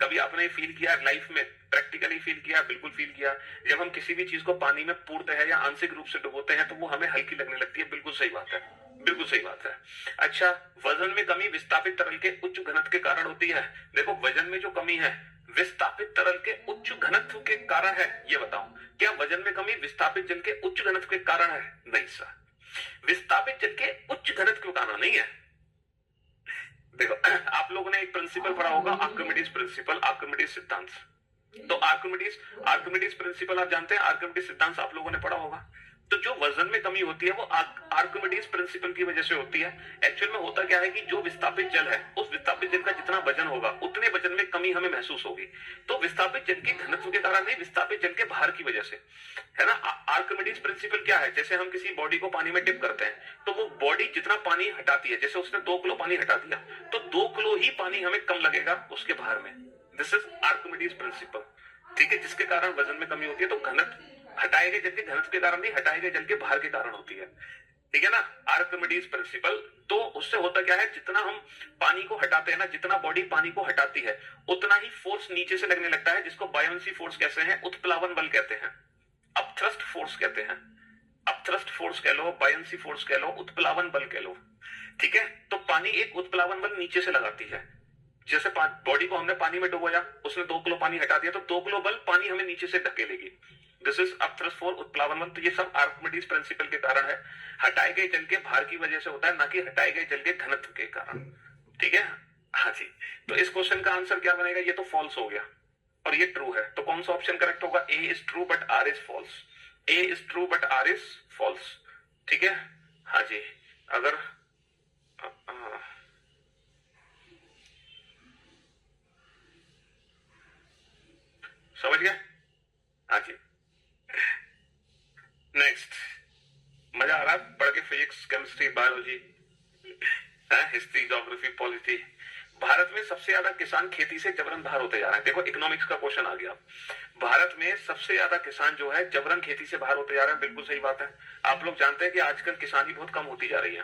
कभी आपने फील किया लाइफ में, प्रैक्टिकली फील किया? बिल्कुल फील किया। जब हम किसी भी चीज को पानी में पूर्णतः या आंशिक रूप से डुबोते हैं तो वो हमें हल्की लगने लगती है। बिल्कुल सही बात है, बिल्कुल सही बात है। अच्छा, वजन में कमी विस्थापित तरल के उच्च घनत्व के कारण होती है। देखो, वजन में जो कमी है विस्थापित तरल के उच्च घनत्व के कारण है। ये बताओ, क्या वजन में कमी विस्थापित जल के उच्च घनत्व के कारण है? नहीं सर, विस्थापित जल के उच्च घनत्व के कारण नहीं है। देखो, आप लोगों ने एक प्रिंसिपल पढ़ा होगा, आर्किमिडीज प्रिंसिपल, आर्किमिडीज सिद्धांत। तो आर्किमिडीज प्रिंसिपल आप जानते हैं, आर्किमिडीज सिद्धांत आप लोगों ने पढ़ा होगा। तो जो वजन में कमी होती है वो आर्किमिडीज प्रिंसिपल की वजह से होती है। एक्चुअल में होता क्या है कि जो विस्थापित जल है, उस विस्थापित जल का जितना वजन होगा उतने वजन में कमी हमें महसूस होगी। तो विस्थापित जल के घनत्व के कारण नहीं, विस्थापित जल के भार की वजह से, है ना। आर्किमिडीज प्रिंसिपल क्या है? जैसे हम किसी बॉडी को पानी में डिप करते हैं तो वो बॉडी जितना पानी हटाती है, जैसे उसने 2 किलो पानी हटा दिया तो 2 किलो ही पानी हमें कम लगेगा उसके भार में। This is Archimedes principal. ठीक है, जिसके कारण वजन में कमी होती है। तो घनत्व हटाए गए जल के घनत्व के कारण नहीं, हटाए गए जल के भार के कारण होती है। ठीक है ना, आर्किमिडीज प्रिंसिपल। तो उससे होता क्या है, जितना हम पानी को हटाते हैं ना, जितना बॉडी पानी को हटाती है उतना ही फोर्स नीचे से लगने लगता है, जिसको बायोन्सी फोर्स कहते हैं, उत्प्लावन बल कहते हैं, अपथ्रस्ट फोर्स कहते हैं। अपथ्रस्ट फोर्स कह लो, बायोन्सी फोर्स कह लो, उत्प्लावन बल कह लो। ठीक है, तो पानी एक उत्प्लावन बल नीचे से लगाती है। जैसे बॉडी को हमने पानी में डुबोया, उसने 2 किलो पानी हटा दिया तो 2 किलो बल पानी हमें नीचे से ढकेलेगी। दिस इज अपथ्रस्ट फोर्स, उत्प्लावन बल। तो ये सब आर्किमिडीज प्रिंसिपल के कारण है, हटाए गए जल के भार की वजह से होता है, ना कि हटाए गए जल के घनत्व के कारण। ठीक है, हाँ जी। तो इस क्वेश्चन का आंसर क्या बनेगा? ये तो फॉल्स हो गया और ये ट्रू है। तो कौन सा ऑप्शन करेक्ट होगा? A is true but R is false. A is true but R is false. ठीक है, हाँ जी। अगर समझ गया? हाँ जी। नेक्स्ट, मजा आ रहा है पढ़ के? Physics, chemistry, biology, history, geography, polity, Bharat में सबसे ज्यादा किसान खेती से जबरन बाहर होते जा रहे हैं। देखो इकोनॉमिक्स का क्वेश्चन आ गया। भारत में सबसे ज्यादा किसान जो है जबरन खेती से बाहर होते जा रहे हैं। बिल्कुल सही बात है। आप लोग जानते हैं कि आजकल किसानी बहुत कम होती जा रही है।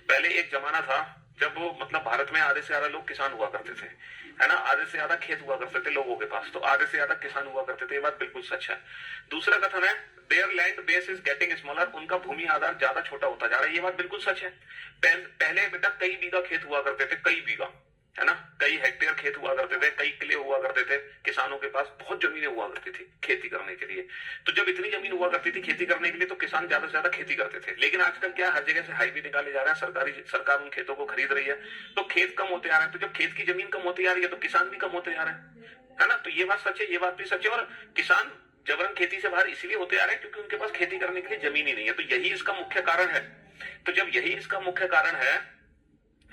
पहले एक जमाना था जब वो मतलब भारत में आधे से ज्यादा लोग किसान हुआ करते थे, है ना, आधे से ज्यादा खेत हुआ करते थे लोगों के पास, तो आधे से ज्यादा किसान हुआ करते थे। ये बात बिल्कुल सच है। दूसरा कथन है there land base is getting smaller, उनका भूमि आधार ज्यादा छोटा होता जा रहा है। ये बात बिल्कुल सच है। पहले बेटा कई बीघा खेत हुआ करते थे, कई बीघा, है ना, कई हेक्टेयर खेत हुआ करते थे, कई किले हुआ करते थे, किसानों के पास बहुत जमीनें हुआ करती थी खेती करने के लिए। तो जब इतनी जमीन हुआ करती थी खेती करने के लिए तो किसान ज्यादा से ज्यादा खेती करते थे। लेकिन आजकल क्या हर जगह से हाईवे निकाले जा रहे हैं, सरकार उन खेतों को खरीद रही है, तो खेत कम होते आ रहे हैं। तो जब खेत की जमीन कम होती आ रही है तो किसान भी कम होते जा रहे हैं, है ना। तो ये बात सच है, ये बात भी सच है। और किसान जबरन खेती से बाहर इसीलिए होते आ रहे हैं क्योंकि उनके पास खेती करने के लिए जमीन ही नहीं है। तो यही इसका मुख्य कारण है। तो जब यही इसका मुख्य कारण है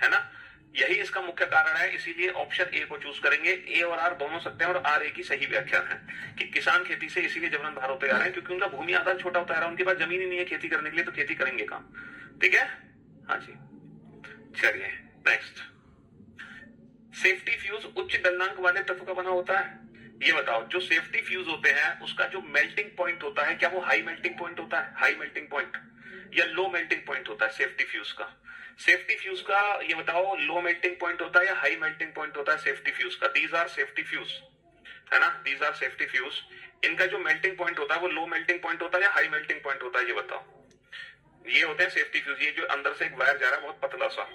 ना, यही इसका मुख्य कारण है, इसीलिए ऑप्शन ए को चूज करेंगे। ए और आर दोनों सत्य है और आर ए की सही व्याख्या है कि किसान खेती से इसीलिए जबरन बाहर होते जा रहे हैं क्योंकि उनका भूमि आधार छोटा होता है, उनके पास जमीन ही नहीं है खेती करने के लिए, तो खेती करेंगे कहां। ठीक है, हाँ जी, चलिए नेक्स्ट। सेफ्टी फ्यूज उच्च गलनांक वाले तत्व का बना होता है। ये बताओ जो सेफ्टी फ्यूज होते हैं उसका जो मेल्टिंग पॉइंट होता है, क्या वो हाई मेल्टिंग पॉइंट होता है, हाई मेल्टिंग पॉइंट, या लो मेल्टिंग पॉइंट होता है सेफ्टी फ्यूज का। सेफ्टी फ्यूज का ये बताओ लो मेल्टिंग पॉइंट होता है या हाई मेल्टिंग पॉइंट होता है सेफ्टी फ्यूज का। दीज आर सेफ्टी फ्यूज, है ना, दीज आर सेफ्टी फ्यूज। इनका जो मेल्टिंग पॉइंट होता है वो लो मेल्टिंग पॉइंट होता है या हाई मेल्टिंग पॉइंट होता है, ये बताओ। ये होते हैं सेफ्टी फ्यूज। ये जो अंदर से एक वायर जा रहा है बहुत पतला सा,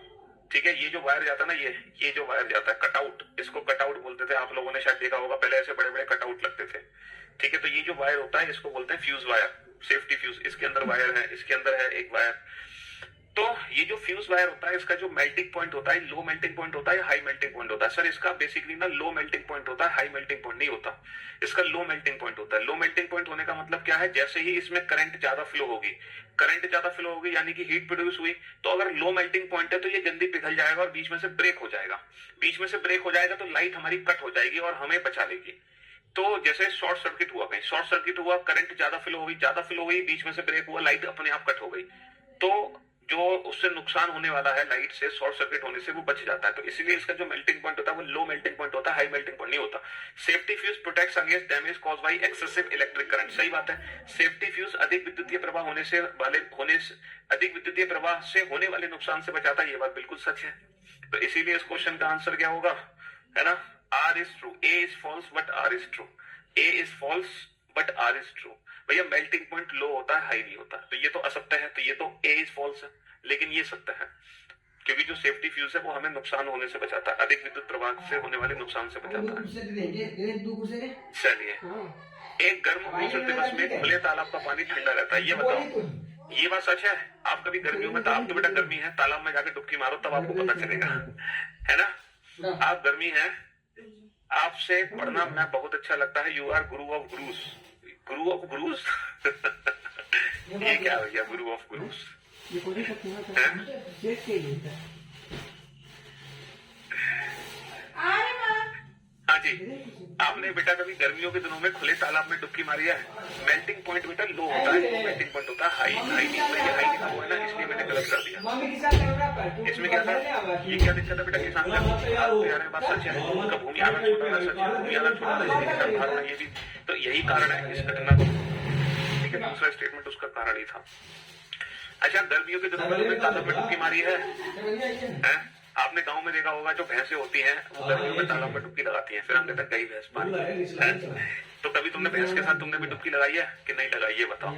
ठीक है, ये जो वायर जाता है ना, ये जो वायर जाता है कटआउट, इसको कटआउट बोलते थे, आप लोगों ने शायद देखा होगा, पहले ऐसे बड़े बड़े कटआउट लगते थे। ठीक है, तो ये जो वायर होता है इसको बोलते हैं फ्यूज वायर, सेफ्टी फ्यूज। इसके अंदर वायर है, इसके अंदर है एक वायर। तो ये जो फ्यूज वायर होता है इसका जो मेल्टिंग पॉइंट होता है लो मेल्टिंग पॉइंट होता है या हाई मेल्टिंग पॉइंट होता है। सर इसका बेसिकली ना लो मेल्टिंग पॉइंट होता है, हाई मेल्टिंग पॉइंट नहीं होता, इसका लो मेल्टिंग पॉइंट होता है। लो मेल्टिंग पॉइंट होने का मतलब क्या है, जैसे ही इसमें करंट ज्यादा फ्लो होगी, करंट ज्यादा फ्लो होगी यानी कि हीट प्रोड्यूस हुई, तो अगर लो मेल्टिंग पॉइंट है तो ये जल्दी पिघल जाएगा और बीच में से ब्रेक हो जाएगा। बीच में से ब्रेक हो जाएगा तो लाइट हमारी कट हो जाएगी और हमें बचा लेगी। तो जैसे शॉर्ट सर्किट हुआ, कहीं शॉर्ट सर्किट हुआ, करंट ज्यादा फ्लो हुई, बीच में से ब्रेक हुआ, लाइट अपने आप कट हो गई, तो जो उससे नुकसान होने वाला है लाइट से, शॉर्ट सर्किट होने से, वो बच जाता है। तो इसलिए इसका जो मेल्टिंग पॉइंट होता है वो लो मेल्टिंग पॉइंट होता है, हाई मेल्टिंग पॉइंट नहीं होता। Safety fuse protects against damage caused by excessive electric current. सही बात है। सेफ्टी फ्यूज अधिक विद्युतीय प्रवाह से होने वाले नुकसान से बचाता है। ये बात बिल्कुल सच है। तो इसीलिए इस क्वेश्चन का आंसर क्या होगा, है ना, R is true, A is false but R is true, A is false but R is true. भैया मेल्टिंग पॉइंट लो होता है, हाई नहीं होता, तो ये तो असत्य है, तो ये तो ए इज फॉल्स है, लेकिन ये सत्य है क्योंकि जो सेफ्टी फ्यूज है वो हमें नुकसान होने से बचाता है, अधिक विद्युत प्रवाह से होने वाले नुकसान से बचाता है। चलिए, एक गर्म भूजल दिवस में खुले तालाब का पानी ठंडा रहता है। ये बताओ, ये बात सच है। आप कभी गर्मियों में, आप तो बेटा गर्मी है, तालाब में जाकर डुबकी मारो तब आपको पता चलेगा, है ना। आप गर्मी है, आपसे पढ़ना मैं बहुत अच्छा लगता है। You are Guru of guru's, Guru of guru's ये क्या हो गया, गुरु ऑफ गुरुस। हाँ जी, आपने बेटा कभी गर्मियों के दिनों में खुले तालाब में डुबकी मारी है। मेल्टिंग पॉइंट बेटा लो होता है, मेल्टिंग पॉइंट होता है हाई। हाई लिखा हुआ है ना, इसलिए मैंने गलत कर दिया। इसमें क्या था, ये क्या दिक्कत है बेटा, किसान का बात सच है, उनका भूमि आधार छोटा है, सच है, भूमि आधार छोटा है, किसान बाहर होना, ये भी तो यही कारण है इस घटना को। ठीक है, दूसरा स्टेटमेंट उसका कारण ही था। अच्छा, गर्मियों के दिनों में तालाब में डुबकी मारी है? आपने गांव में देखा होगा जो भैंसें होती हैं वो गर्मियों में तालाब में डुबकी लगाती हैं, फिर हमने तक गई भैंस पानी। तो कभी तुमने भैंस के साथ तुमने भी डुबकी लगाई है कि नहीं लगाई, ये बताओ।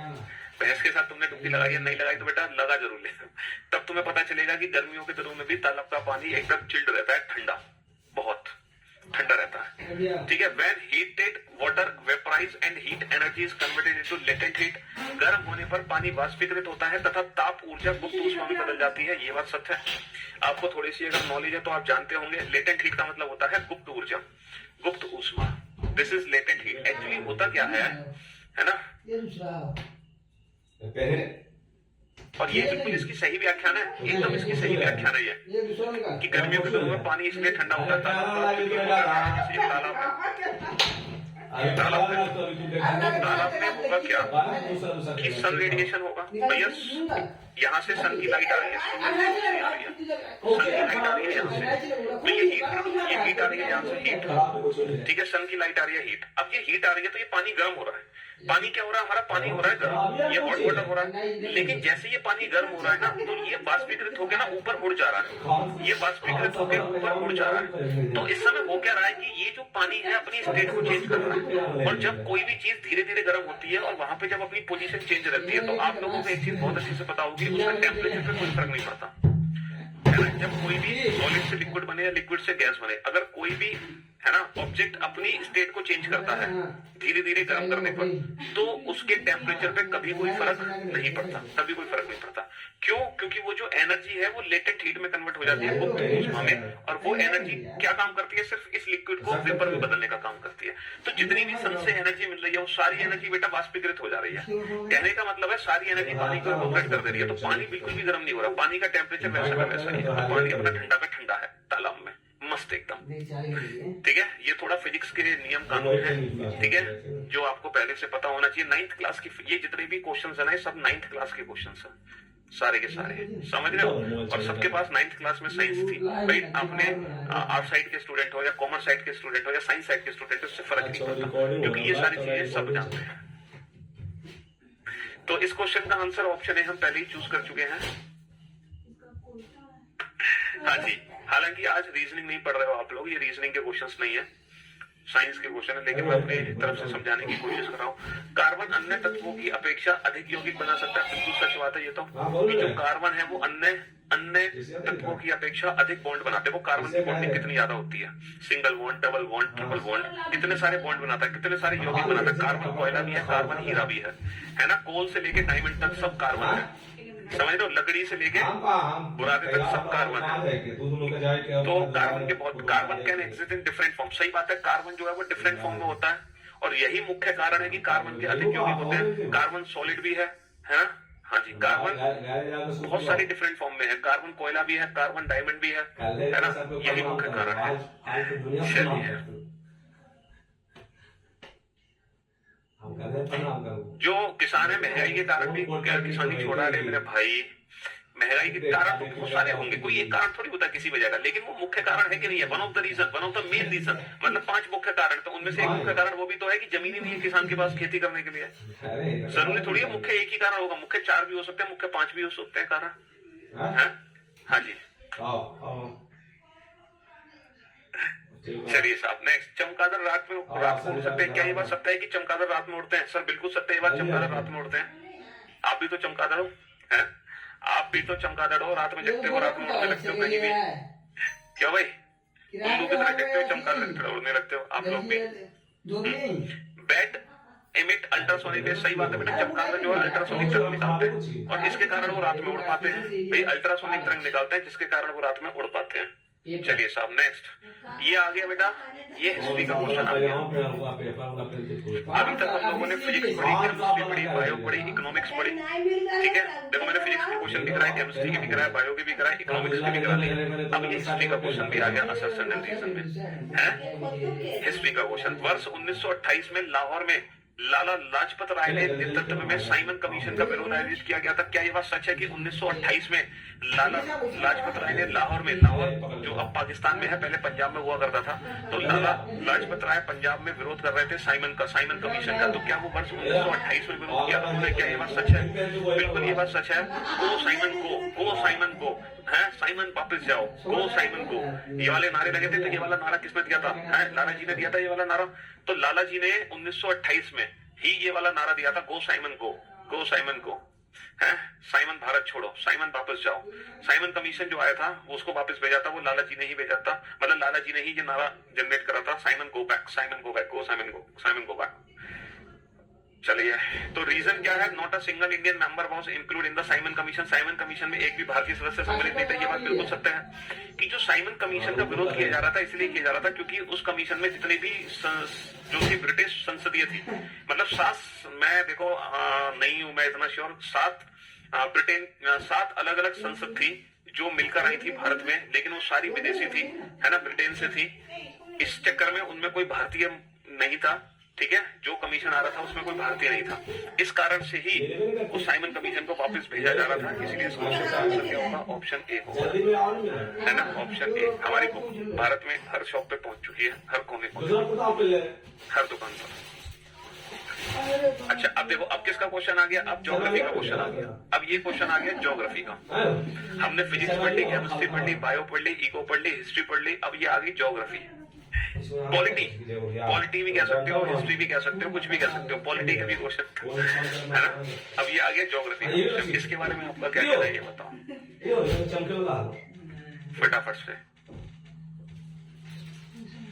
भैंस के साथ तुमने डुबकी लगाई है, नहीं लगाई तो बेटा लगा जरूर ले, तब तुम्हें पता चलेगा कि गर्मियों के दिनों में भी तालाब का पानी एकदम चिल्ड रहता है, ठंडा, बहुत ठंडा रहता है। ठीक है, when heated water vaporise and heat energy is converted into latent heat. गर्म होने पर पानी वाष्पीकृत होता है तथा ताप ऊर्जा गुप्त ऊष्मा में बदल जाती है। ये बात सत्य है। आपको थोड़ी सी अगर नॉलेज है तो आप जानते होंगे, लेटेंट हीट का मतलब होता है गुप्त ऊर्जा, गुप्त ऊष्मा। This is latent heat. Actually होता क्या है ना, और ये बिल्कुल इसकी सही व्याख्यान है, एकदम इसकी सही व्याख्यान है ये, कि गर्मियों के दिनों में पानी इसलिए ठंडा होता है तालाब में, तालाब में होगा क्या कि सन रेडिएशन होगा भैया, यहाँ से सन की लाइट आ रही है, सन की लाइट आ रही है यहाँ से, तो ये हीट आ रही है यहाँ से, हीट, ठीक है, सन की लाइट आ रही है, हीट। अब ये हीट आ रही है तो ये पानी गर्म हो रहा है, पानी क्या हो रहा है हमारा, पानी हो रहा है गर्म, ये हॉट वाटर हो रहा है। लेकिन जैसे ये पानी गर्म हो रहा है ना, तो ये वाष्पीकृत होकर ना ऊपर उड़ जा रहा है, ये वाष्पीकृत होकर ऊपर उड़ जा रहा है। तो इस समय हो क्या रहा है कि ये जो पानी है अपनी स्टेट को चेंज कर रहा है, और जब कोई भी चीज धीरे धीरे गर्म होती है और वहां पे जब अपनी पोजीशन चेंज रहती है, तो आप लोगों को एक चीज बहुत अच्छे से पता होगी, उसका टेम्परेचर पे कोई फर्क नहीं पड़ता है ना। जब कोई भी सॉलिड से लिक्विड बने या लिक्विड से गैस बने, अगर कोई भी है ना ऑब्जेक्ट अपनी स्टेट को चेंज करता है धीरे धीरे गर्म करने पर, तो उसके टेम्परेचर पे कभी कोई फर्क नहीं पड़ता, कभी कोई फर्क नहीं पड़ता। क्यों? क्योंकि वो जो एनर्जी है वो लेटेंट हीट में कन्वर्ट हो जाती है गुप्त ऊष्मा में, और वो एनर्जी क्या काम करती है, सिर्फ इस लिक्विड को वेपर में बदलने का काम करती है। तो जितनी भी सन से एनर्जी मिल रही है वो सारी एनर्जी बेटा वाष्पीकृत हो जा रही है। कहने का मतलब है सारी एनर्जी पानी को इवैपोरेट कर दे रही है, तो पानी बिल्कुल भी गर्म नहीं हो रहा, पानी का टेम्परेचर वैसा का वैसा ही है, और पानी अपना ठंडा का ठंडा है तालाब में, मस्त एकदम, ठीक है। ये थोड़ा फिजिक्स के नियम कानून है, ठीक है, जो आपको पहले से पता होना चाहिए। 9th क्लास की ये जितने भी क्वेश्चंस है ना, ये सब 9th क्लास के क्वेश्चंस हैं, सारे के सारे, समझ रहे हो। और सबके पास 9th क्लास में साइंस थी भाई, आपने आर्ट साइड के स्टूडेंट हो या कॉमर्स साइड के स्टूडेंट हो या साइंस साइड के स्टूडेंट हो, इससे फर्क नहीं पड़ता, क्योंकि ये सारी चीजें सब जानते हैं। तो इस क्वेश्चन का आंसर ऑप्शन है, हम पहले ही चूज कर चुके हैं। हाँ जी, हालांकि आज रीजनिंग नहीं पढ़ रहे हो आप लोग, ये रीजनिंग के क्वेश्चंस नहीं है, साइंस के क्वेश्चन है, लेकिन मैं अपनी तरफ से समझाने की कोशिश कर रहा हूँ। कार्बन अन्य तत्वों की अपेक्षा अधिक यौगिक बना सकता है, बिल्कुल सच बात है ये तो, कि जो कार्बन है वो अन्य तत्वों की अपेक्षा अधिक बॉन्ड बनाते हैं। वो कार्बन की बॉन्डिंग कितनी ज्यादा होती है, single bond, double bond, triple bond, कितने सारे बॉन्ड बनाता है, कितने सारे यौगिक बनाता है। कार्बन कोयला भी है, कार्बन हीरा भी है ना, कोल से लेके डायमंड तक सब कार्बन है, समझ लो, लकड़ी से लेके बुरादे तक सब कार्बन है। तो कार्बन के बहुत, carbon can exist in different form, सही बात है, कार्बन जो है वो डिफरेंट फॉर्म में होता है, और यही मुख्य कारण है कि कार्बन के अधिक यौगिक होते हैं। कार्बन सॉलिड भी है ना, हाँ जी, कार्बन बहुत सारी डिफरेंट फॉर्म में है, कार्बन कोयला भी है, कार्बन डायमंड भी है ना, यही मुख्य कारण है। चलिए, जो किसान है महंगाई के कारण भी किसानी छोड़ा रहे मेरे भाई, महंगाई के कारण तो बहुत सारे होंगे, कोई एक कारण थोड़ी होता है किसी वजह का, लेकिन वो मुख्य कारण है कि नहीं है, one of the reason, one of the main reason, मतलब 5 मुख्य कारण, तो उनमें से एक मुख्य कारण वो भी तो है कि जमीन ही नहीं है किसान के पास खेती करने के लिए। जरूरी थोड़ी है मुख्य एक ही कारण होगा, मुख्य 4 भी हो सकते हैं, मुख्य 5 भी हो सकते हैं कारण। हाँ जी, चलिए साहब, नेक्स्ट, चमगादड़ रात में उड़ सकते हैं, क्या ये बात सत्य है कि चमगादड़ रात में उड़ते हैं? सर बिल्कुल सत्य, ये बात, चमगादड़ रात में उड़ते हैं। आप भी तो चमगादड़ हो, हैं? आप भी तो चमगादड़ हो, रात में जगते हो, रात में उड़ने लगते हो कहीं भी, क्या भाई उल्लू की तरह जगते हो, चमगादड़ की तरह उड़ने लगते हो आप लोग भी। बैट एमिट अल्ट्रासोनिक वेव, सही बात है बेटा, चमगादड़ जो है अल्ट्रासोनिक तरंग निकालते हैं, और इसके कारण वो रात में उड़ पाते हैं भाई, अल्ट्रासोनिक तरंग निकालते हैं जिसके कारण वो रात में उड़ पाते हैं। चलिए साहब, नेक्स्ट, ये आ गया बेटा, ये हिस्ट्री का क्वेश्चन आ गया। अभी तक हम लोगों ने फिजिक्स पढ़ी, केमिस्ट्री पढ़ी, बायो पढ़ी, इकोनॉमिक्स पढ़ी, ठीक है। देखो मैंने फिजिक्स के क्वेश्चन भी कराए, केमिस्ट्री के भी कराए, बायो के भी कराए, इकोनॉमिक्स के भी कराए, अब ये हिस्ट्री का क्वेश्चन भी आ गया असर्शन एंड रीजन में, है हिस्ट्री का क्वेश्चन। वर्ष 1928 में लाहौर में लाला लाजपत राय ने नेतृत्व में साइमन कमीशन का विरोध आयोजित किया गया था। क्या ये बात सच है कि 1928 में लाला लाजपत राय ने लाहौर में, लाहौर जो अब पाकिस्तान में है, पहले पंजाब में हुआ करता था, तो लाला लाजपत राय पंजाब में विरोध कर रहे थे साइमन कमीशन का, तो क्या वो वर्ष 1928 में विरोध किया था उन्होंने? क्या ये बात सच है? बिल्कुल ये बात सच है। गो साइमन को, गो साइमन को, है साइमन वापस जाओ, गो साइमन को, ये वाले नारे लगे थे। तो ये वाला नारा किसने दिया था? लाला जी ने दिया था ये वाला नारा। तो लाला जी ने 1928 में ही ये वाला नारा दिया था, गो साइमन को, गो साइमन को, है साइमन भारत छोड़ो, साइमन वापस जाओ। साइमन कमीशन जो आया था वो उसको वापस भेजा था, वो लाला जी ने ही भेजा था, मतलब लाला जी ने ही ये नारा जनरेट करा था, Simon go back, Simon go back, go Simon go, Simon go back. चलिए, तो रीजन क्या है? Not a single Indian member was include in the Simon Commission. Simon Commission में एक भी भारतीय सदस्य सम्मिलित नहीं था। ये बात बिल्कुल सत्य है कि जो साइमन कमीशन का विरोध किया जा रहा था, इसलिए किया जा रहा था क्योंकि उस कमीशन में जितनी भी जो थी ब्रिटिश संसदीय थी, मतलब 7, मैं देखो नहीं हूं मैं इतना श्योर, 7 अलग अलग संसद थी जो मिलकर आई थी भारत में, लेकिन वो सारी विदेशी थी, है ना, ब्रिटेन से थी। इस चक्कर में उनमें कोई भारतीय नहीं था, ठीक है, जो कमीशन आ रहा था उसमें कोई भारतीय नहीं था, इस कारण से ही उस साइमन कमीशन को वापस भेजा जा रहा था। इसलिए इस क्वेश्चन का आंसर क्या होगा? ऑप्शन ए होगा, है ना, ऑप्शन ए। हमारी बुक भारत में हर शॉप पे पहुंच चुकी है, हर कोने पर, हर दुकान पर। अच्छा, अब देखो, अब किसका क्वेश्चन आ गया? अब ज्योग्राफी का क्वेश्चन आ गया। अब ये क्वेश्चन आ गया ज्योग्राफी का। हमने फिजिक्स पढ़ ली, केमिस्ट्री पढ़ ली, बायो पढ़ ली, इको पढ़ ली, हिस्ट्री पढ़ ली, अब ये आ गई ज्योग्राफी। पॉलिटी, पॉलिटी भी कह सकते हो, हिस्ट्री भी कह सकते हो, कुछ भी कह सकते हो, पॉलिटी का भी क्वेश्चन, है ना। अब ये आ गया ज्योग्राफी का क्वेश्चन। इसके बारे में आपका क्या कहना है, ये बताओ फटाफट से।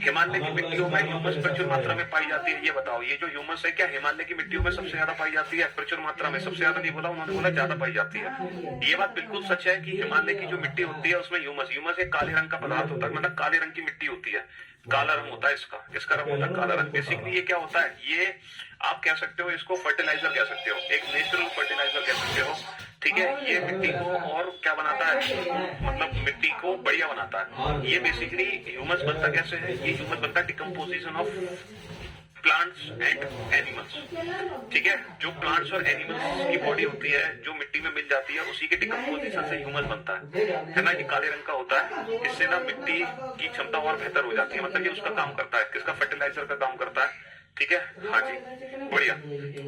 हिमालय की मिट्टियों में ह्यूमस प्रचुर मात्रा में पाई जाती है, ये बताओ। ये जो ह्यूमस है, क्या हिमालय की मिट्टियों में सबसे ज्यादा पाई जाती है? प्रचुर मात्रा में, सबसे ज्यादा नहीं बोला उन्होंने, बोला ज्यादा पाई जाती है। ये बात बिल्कुल सच है कि हिमालय की जो मिट्टी होती है उसमें ह्यूमस एक काले रंग का पदार्थ होता है, मतलब काले रंग की मिट्टी होती है, काला रंग होता है इसका रंग होता है काला रंग। बेसिकली ये क्या होता है? ये आप कह सकते हो, इसको फर्टिलाइजर कह सकते हो, एक नेचुरल फर्टिलाइजर कह सकते हो, ठीक है। ये मिट्टी को और क्या बनाता है, मतलब मिट्टी को बढ़िया बनाता है। ये बेसिकली ह्यूमस बनता कैसे है? ये ह्यूमस बनता है decomposition of plants and animals, ठीक है। जो प्लांट्स और एनिमल्स की बॉडी होती है, जो मिट्टी में मिल जाती है, उसी के डिकम्पोजिशन से ह्यूमस बनता है ना। ये काले रंग का होता है, इससे ना मिट्टी की क्षमता और बेहतर हो जाती है, मतलब ये उसका काम करता है, किसका? फर्टिलाइजर का काम करता है, ठीक है। हाँ जी, बढ़िया।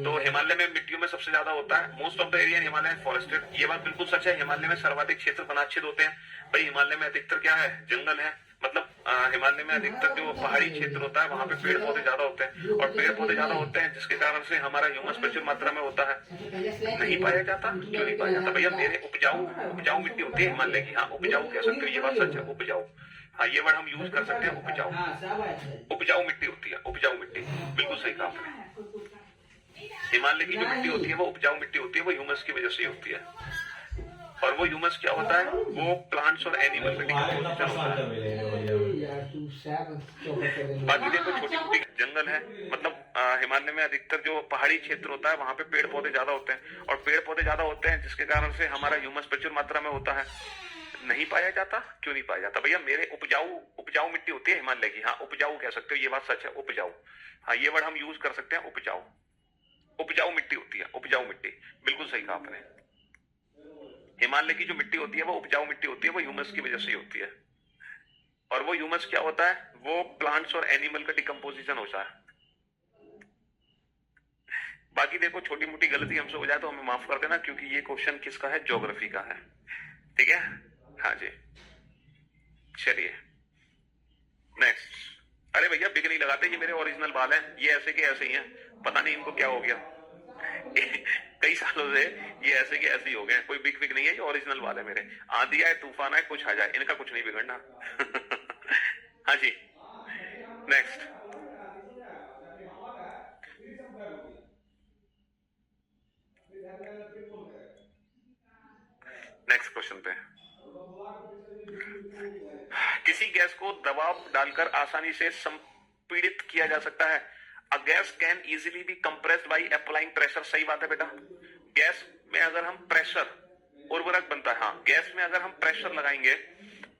तो हिमालय में मिट्टियों में सबसे ज्यादा होता है। Most of the area in Himalaya forested, ये बात बिल्कुल सच है। हिमालय में सर्वाधिक क्षेत्र वनाच्छेद होते हैं। भाई हिमालय में अधिकतर क्या है? जंगल है, मतलब हिमालय में अधिकतर जो पहाड़ी क्षेत्र होता है वहां पे पेड़ पौधे ज्यादा होते हैं, और पेड़ पौधे ज्यादा होते हैं जिसके कारण से हमारा ह्यूमस प्रचुर मात्रा में होता है। नहीं पाया जाता, क्यों नहीं पाया जाता? भैया मेरे उपजाऊ मिट्टी होती है हिमालय की। हाँ, उपजाऊ कह सकते हो, ये बात सच है, उपजाऊ। हाँ, ये वर्ड हम यूज कर सकते हैं, उपजाऊ मिट्टी होती है, उपजाऊ मिट्टी, बिल्कुल सही कहा आपने। हिमालय की जो मिट्टी होती है वो उपजाऊ मिट्टी होती है, वो ह्यूमस की वजह से होती है। और वो ह्यूमस क्या होता है? वो प्लांट्स और एनिमल में डिकम्पोजिशन होता है। बाकी देखो, छोटी मोटी जंगल है, मतलब हिमालय में अधिकतर जो पहाड़ी क्षेत्र होता है वहां पे पेड़ पौधे ज्यादा होते हैं, और पेड़ पौधे ज्यादा होते हैं जिसके कारण से हमारा ह्यूमस प्रचुर मात्रा में होता है। नहीं पाया जाता, क्यों नहीं पाया जाता? भैया मेरे उपजाऊ मिट्टी होती है हिमालय की। हाँ, उपजाऊ कह सकते हो, ये बात सच है, उपजाऊ। हाँ, ये वर्ड हम यूज कर सकते हैं, उपजाऊ मिट्टी होती है, उपजाऊ मिट्टी, बिल्कुल सही कहा आपने। हिमालय की जो मिट्टी होती है वो उपजाऊ मिट्टी होती है, वो ह्यूमस की वजह से होती है। और वो ह्यूमस क्या होता है? वो प्लांट्स और एनिमल का डिकम्पोजिशन होता है। बाकी देखो, छोटी मोटी गलती हमसे हो जाए तो हमें माफ कर देना, क्योंकि ये क्वेश्चन किसका है? ज्योग्राफी का है, ठीक है। हाँ जी, चलिए नेक्स्ट। अरे भैया बिग नहीं लगाते, ये मेरे ओरिजिनल बाल हैं, ये ऐसे के ऐसे ही हैं, पता नहीं इनको क्या हो गया। कई सालों से ये ऐसे के ऐसे ही हो गए, कोई बिग बिग नहीं है, ये ओरिजिनल बाल है मेरे। आंधी आए तूफान आए कुछ आ जाए, इनका कुछ नहीं बिगड़ना। हाँ जी, नेक्स्ट। नेक्स्ट क्वेश्चन पे, किसी गैस को दबाव डालकर आसानी से संपीड़ित किया जा सकता है। A gas can easily B compressed bye applying pressure. सही बात है बेटा। गैस में अगर हम प्रेशर, उर्वरक बनता है। हाँ, गैस में अगर हम प्रेशर लगाएंगे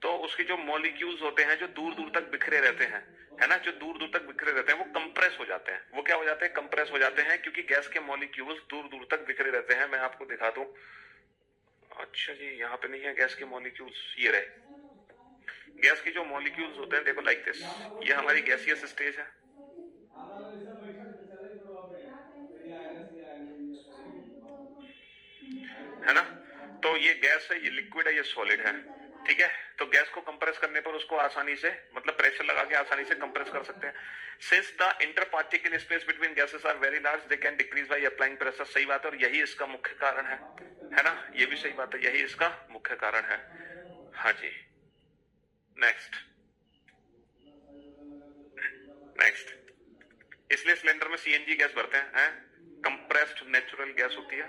तो उसके जो मॉलिक्यूल्स होते हैं जो दूर दूर तक बिखरे रहते हैं, है ना, जो दूर दूर तक बिखरे रहते हैं, वो कंप्रेस हो जाते हैं। वो क्या हो जाते हैं? कंप्रेस हो जाते हैं, क्योंकि गैस के मॉलिक्यूल्स दूर दूर तक बिखरे रहते हैं। मैं आपको दिखा दूं। अच्छा जी, यहाँ पे नहीं है गैस के मॉलिक्यूल्स, ये रहे। गैस के जो मॉलिक्यूल्स होते हैं, देखो लाइक दिस, ये हमारी गैसियस स्टेज है, है ना। तो ये गैस है, ये लिक्विड है, ये सॉलिड है, ठीक है। तो गैस को कंप्रेस करने पर उसको आसानी से, मतलब प्रेशर लगा के आसानी से कंप्रेस कर सकते हैं। Since the interparticle space between gases are very large, they can decrease by applying pressure. सही बात है, और यही इसका मुख्य कारण है ना। ये भी सही बात है, यही इसका मुख्य कारण है। हाँ जी, नेक्स्ट। इसलिए सिलेंडर में सीएनजी गैस भरते हैं, कंप्रेस्ड नेचुरल गैस होती है।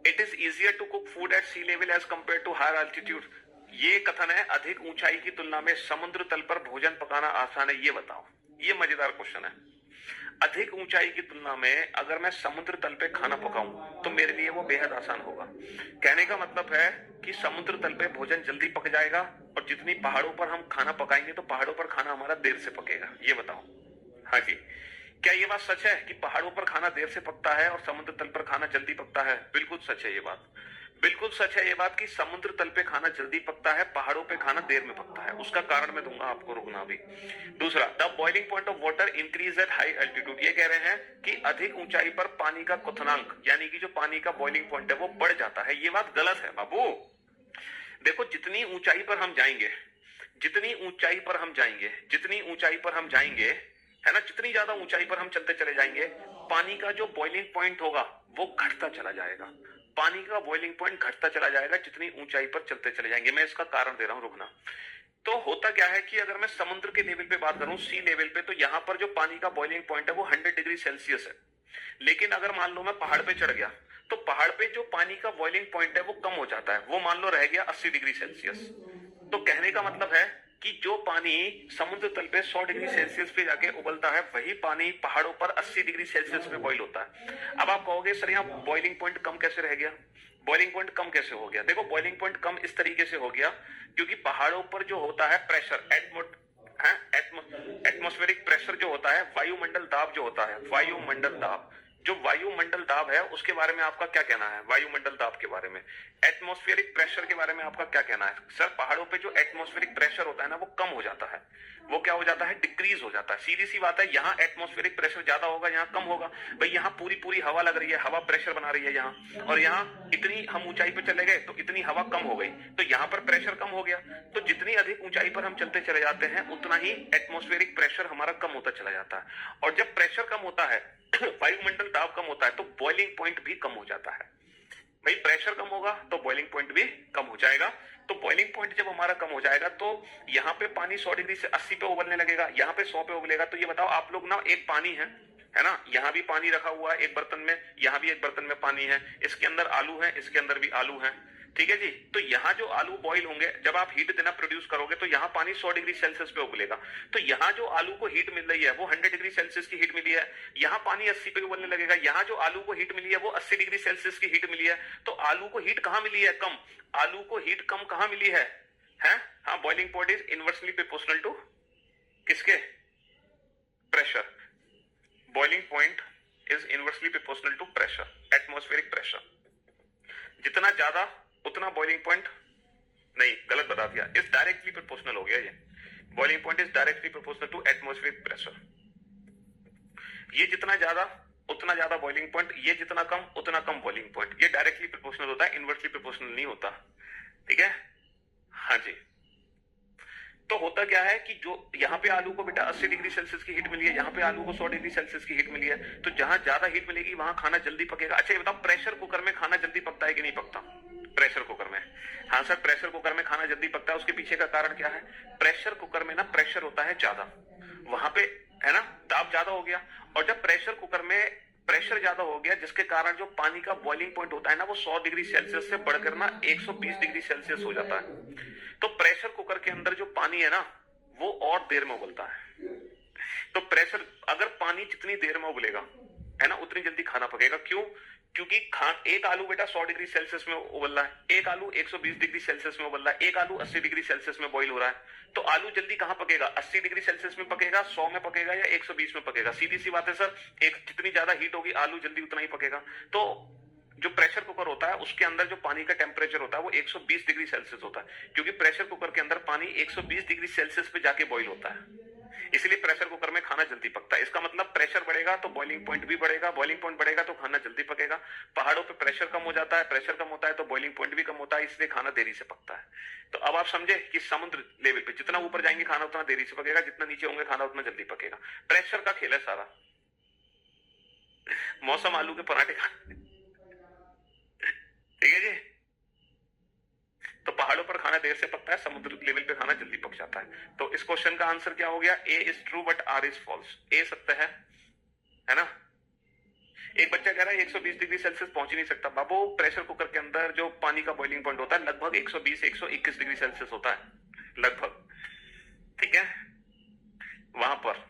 It is easier to cook food at sea level as compared to higher altitude. ये कथन है, अधिक ऊंचाई की तुलना में समुद्र तल पर भोजन पकाना आसान है। ये बताओ, ये मजेदार क्वेश्चन है। अधिक ऊंचाई की तुलना में अगर मैं समुद्र तल पे खाना पकाऊं तो मेरे लिए वो बेहद आसान होगा। कहने का मतलब है कि समुद्र तल पे भोजन जल्दी पक जाएगा, और जितनी पहाड़ों पर हम खाना पकाएंगे तो पहाड़ों पर खाना हमारा देर से पकेगा। ये बताओ। हाँ जी, क्या ये बात सच है कि पहाड़ों पर खाना देर से पकता है और समुद्र तल पर खाना जल्दी पकता है? बिल्कुल सच है ये बात। बिल्कुल सच है ये बात कि समुद्र तल पे खाना जल्दी पकता है, पहाड़ों पे खाना देर में पकता है। उसका कारण मैं दूंगा आपको, रुकना भी। दूसरा, the boiling point of water increase at high altitude. ये कह रहे हैं कि अधिक ऊंचाई पर पानी का क्वथनांक, यानी कि जो पानी का बॉइलिंग पॉइंट है वो बढ़ जाता है। ये बात गलत है बाबू। देखो, जितनी ऊंचाई पर हम जाएंगे, जितनी ऊंचाई पर हम जाएंगे, जितनी ऊंचाई पर हम जाएंगे, है ना, जितनी ज्यादा ऊंचाई पर हम चलते चले जाएंगे, पानी का जो बॉइलिंग पॉइंट होगा वो घटता चला जाएगा। पानी का बॉइलिंग पॉइंट घटता चला जाएगा जितनी ऊंचाई पर चलते चले जाएंगे। मैं इसका कारण दे रहा हूं, रुकना। तो होता क्या है कि अगर मैं समुद्र के लेवल पे बात करूं, सी लेवल पे, तो यहां पर जो पानी का बॉइलिंग पॉइंट है वो 100 डिग्री सेल्सियस है। लेकिन अगर मान लो मैं पहाड़ पे चढ़ गया, तो पहाड़ पे जो पानी का बॉइलिंग पॉइंट है वो कम हो जाता है, वो मान लो रह गया 80 डिग्री सेल्सियस। तो कहने का मतलब है कि जो पानी समुद्र तल पे 100 डिग्री सेल्सियस पे जाके उबलता है, वही पानी पहाड़ों पर 80 डिग्री सेल्सियस पे बॉइल होता है। अब आप कहोगे सर यहाँ बॉइलिंग पॉइंट कम कैसे रह गया? बॉइलिंग पॉइंट कम कैसे हो गया? देखो, बॉइलिंग पॉइंट कम इस तरीके से हो गया क्योंकि पहाड़ों पर जो होता है प्रेशर, एटमॉस्फेरिक प्रेशर जो होता है, वायुमंडल दाब जो होता है, वायुमंडल दाब, जो वायुमंडल दाब है उसके बारे में आपका क्या कहना है? वायुमंडल दाब के बारे में, एटमॉस्फेरिक प्रेशर के बारे में आपका क्या कहना है? सर, पहाड़ों पे जो एटमॉस्फेरिक प्रेशर होता है ना वो कम हो जाता है। वो क्या हो जाता है? डिक्रीज हो जाता है। सीधी सी बात है, यहाँ एटमॉस्फेरिक प्रेशर ज्यादा होगा, यहाँ कम होगा। भाई यहाँ पूरी पूरी हवा लग रही है, हवा प्रेशर बना रही है यहाँ, और यहाँ इतनी हम ऊंचाई पे चले गए तो इतनी हवा कम हो गई, तो यहाँ पर प्रेशर कम हो गया। तो जितनी अधिक ऊंचाई पर हम चलते चले जाते हैं उतना ही एटमॉस्फेरिक प्रेशर हमारा कम होता चला जाता है। और जब प्रेशर कम होता है, वायुमंडल दाब कम होता है, तो बॉइलिंग पॉइंट भी कम हो जाता है। भाई प्रेशर कम होगा तो बॉइलिंग पॉइंट भी कम हो जाएगा। तो बॉइलिंग पॉइंट जब हमारा कम हो जाएगा तो यहाँ पे पानी 100 डिग्री से 80 पे उबलने लगेगा, यहाँ पे 100 पे उबलेगा। तो ये बताओ आप लोग ना, एक पानी है ना, यहाँ भी पानी रखा हुआ है एक बर्तन में, यहाँ भी एक बर्तन में पानी है, इसके अंदर आलू है, इसके अंदर भी आलू है, ठीक है जी। तो यहाँ जो आलू बॉईल होंगे, जब आप हीट देना प्रोड्यूस करोगे तो यहाँ पानी 100 डिग्री सेल्सियस पे उबलेगा। तो यहाँ जो आलू को हीट मिल रही है वो 100 डिग्री सेल्सियस की हीट मिली है, यहाँ पानी 80 पे उबलने लगेगा। यहाँ जो आलू को हीट मिली है वो 80 डिग्री सेल्सियस की हीट मिली है। तो आलू को हीट कहाँ मिली है? कम। आलू को हीट कम कहाँ मिली है? हाँ, boiling point is inversely proportional to किसके? Pressure. Boiling point is inversely proportional to pressure, atmospheric pressure. जितना ज्यादा उतना बॉइलिंग पॉइंट, नहीं गलत बता दिया, इज डायरेक्टली प्रोपोर्शनल हो गया ये। Boiling point is directly proportional to atmospheric pressure. ये जितना ज्यादा उतना ज्यादा बॉइलिंग पॉइंट, ये जितना कम उतना कम बॉइलिंग पॉइंट। ये डायरेक्टली प्रोपोर्शनल होता है, इनवर्सली प्रोपोर्शनल नहीं होता, ठीक है। हाँ जी। तो होता क्या है कि जो यहाँ पे आलू को बेटा 80 डिग्री सेल्सियस की हीट मिली है, यहाँ पे आलू को 100 डिग्री सेल्सियस की हीट मिली है, तो जहां ज्यादा हीट मिलेगी वहां खाना जल्दी पकेगा। अच्छा ये बताओ, प्रेशर कुकर में खाना जल्दी पकता है कि नहीं पकता? प्रेशर कुकर में, हाँ सर, प्रेशर कुकर में खाना जल्दी पकता है। उसके पीछे का कारण क्या है? प्रेशर कुकर में ना प्रेशर होता है ज्यादा, वहां पे है ना दाब ज्यादा हो गया। और जब प्रेशर कुकर में प्रेशर ज्यादा हो गया, जिसके कारण जो पानी का बॉइलिंग पॉइंट होता है ना वो 100 डिग्री सेल्सियस से बढ़कर ना 120 डिग्री सेल्सियस हो जाता है। तो प्रेशर कुकर के अंदर जो पानी है ना वो और देर में उबलता है। तो प्रेशर, अगर पानी जितनी देर में उबलेगा है ना उतनी जल्दी खाना पकेगा। क्यों? क्योंकि एक आलू बेटा 100 डिग्री सेल्सियस में उबल रहा है, एक आलू 120 डिग्री सेल्सियस में उबल रहा है, एक आलू 80 डिग्री सेल्सियस में बॉईल हो रहा है। तो आलू जल्दी कहां पकेगा? 80 डिग्री सेल्सियस में पकेगा, 100 में पकेगा या 120 में पकेगा? सीधी सी बात है सर, जितनी ज्यादा हीट होगी आलू जल्दी उतना ही पकेगा। तो जो प्रेशर कुकर होता है उसके अंदर जो पानी का टेम्परेचर होता है वो 120 डिग्री सेल्सियस होता है, क्योंकि प्रेशर कुकर के अंदर पानी 120 डिग्री सेल्सियस पे जाके बॉईल होता है। इसलिए प्रेशर कुकर में खाना जल्दी पकता है। इसका मतलब प्रेशर बढ़ेगा तो बॉइलिंग पॉइंट भी बढ़ेगा, बॉइलिंग पॉइंट बढ़ेगा तो खाना जल्दी पकेगा। पहाड़ों पे प्रेशर कम हो जाता है, प्रेशर कम होता है तो बॉइलिंग पॉइंट भी कम होता है, इसलिए खाना देरी से पकता है। तो अब आप समझे कि समुद्र लेवल पे जितना ऊपर जाएंगे खाना उतना देरी से पकेगा, जितना नीचे होंगे खाना उतना जल्दी पकेगा। प्रेशर का खेल है सारा। मौसम आलू के पराठे खाने, ठीक है जी। तो पहाड़ों पर खाना देर से पकता है, समुद्र लेवल पे खाना जल्दी पक जाता है। तो इस क्वेश्चन का आंसर क्या हो गया? A is true but R is false. A सत्य है ना। एक बच्चा कह रहा है 120 डिग्री सेल्सियस पहुंच ही नहीं सकता। बाबू प्रेशर कुकर के अंदर जो पानी का बॉइलिंग पॉइंट होता है लगभग 120-121 डिग्री सेल्सियस होता है लगभग, ठीक है वहां पर।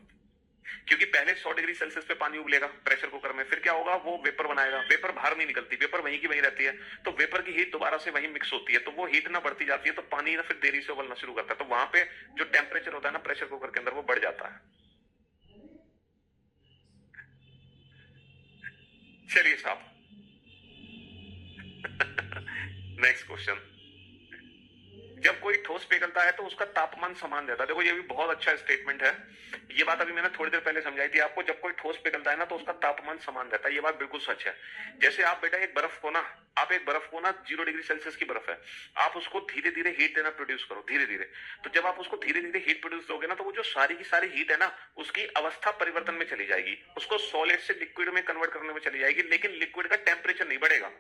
क्योंकि पहले 100 डिग्री सेल्सियस पे पानी उबलेगा प्रेशर कुकर में, फिर क्या होगा वो वेपर बनाएगा, वेपर बाहर नहीं निकलती, वेपर वहीं की वहीं रहती है। तो वेपर की हीट दोबारा से वहीं मिक्स होती है, तो वो हीट ना बढ़ती जाती है, तो पानी ना फिर देरी से उबलना शुरू करता है। तो वहां पे जो टेम्परेचर होता है ना प्रेशर कुकर के अंदर वो बढ़ जाता है। चलिए साहब, नेक्स्ट क्वेश्चन। जब कोई ठोस पिघलता है तो उसका तापमान समान रहता है। देखो ये भी बहुत अच्छा स्टेटमेंट है। ये बात अभी मैंने थोड़ी देर पहले समझाई थी आपको। जब कोई ठोस पिघलता है ना तो उसका तापमान समान रहता है। ये बात बिल्कुल सच है। जैसे आप बेटा एक बर्फ को ना, आप एक बर्फ को ना 0 डिग्री सेल्सियस की बर्फ है, आप उसको धीरे धीरे हीट देना प्रोड्यूस करो धीरे धीरे। तो जब आप उसको धीरे धीरे हीट प्रोड्यूस दोगे ना तो वो जो सारी की सारी हीट है ना उसकी अवस्था परिवर्तन में चली जाएगी, उसको सॉलिड से लिक्विड में कन्वर्ट करने में चली जाएगी, लेकिन लिक्विड का टेम्परेचर नहीं बढ़ेगा।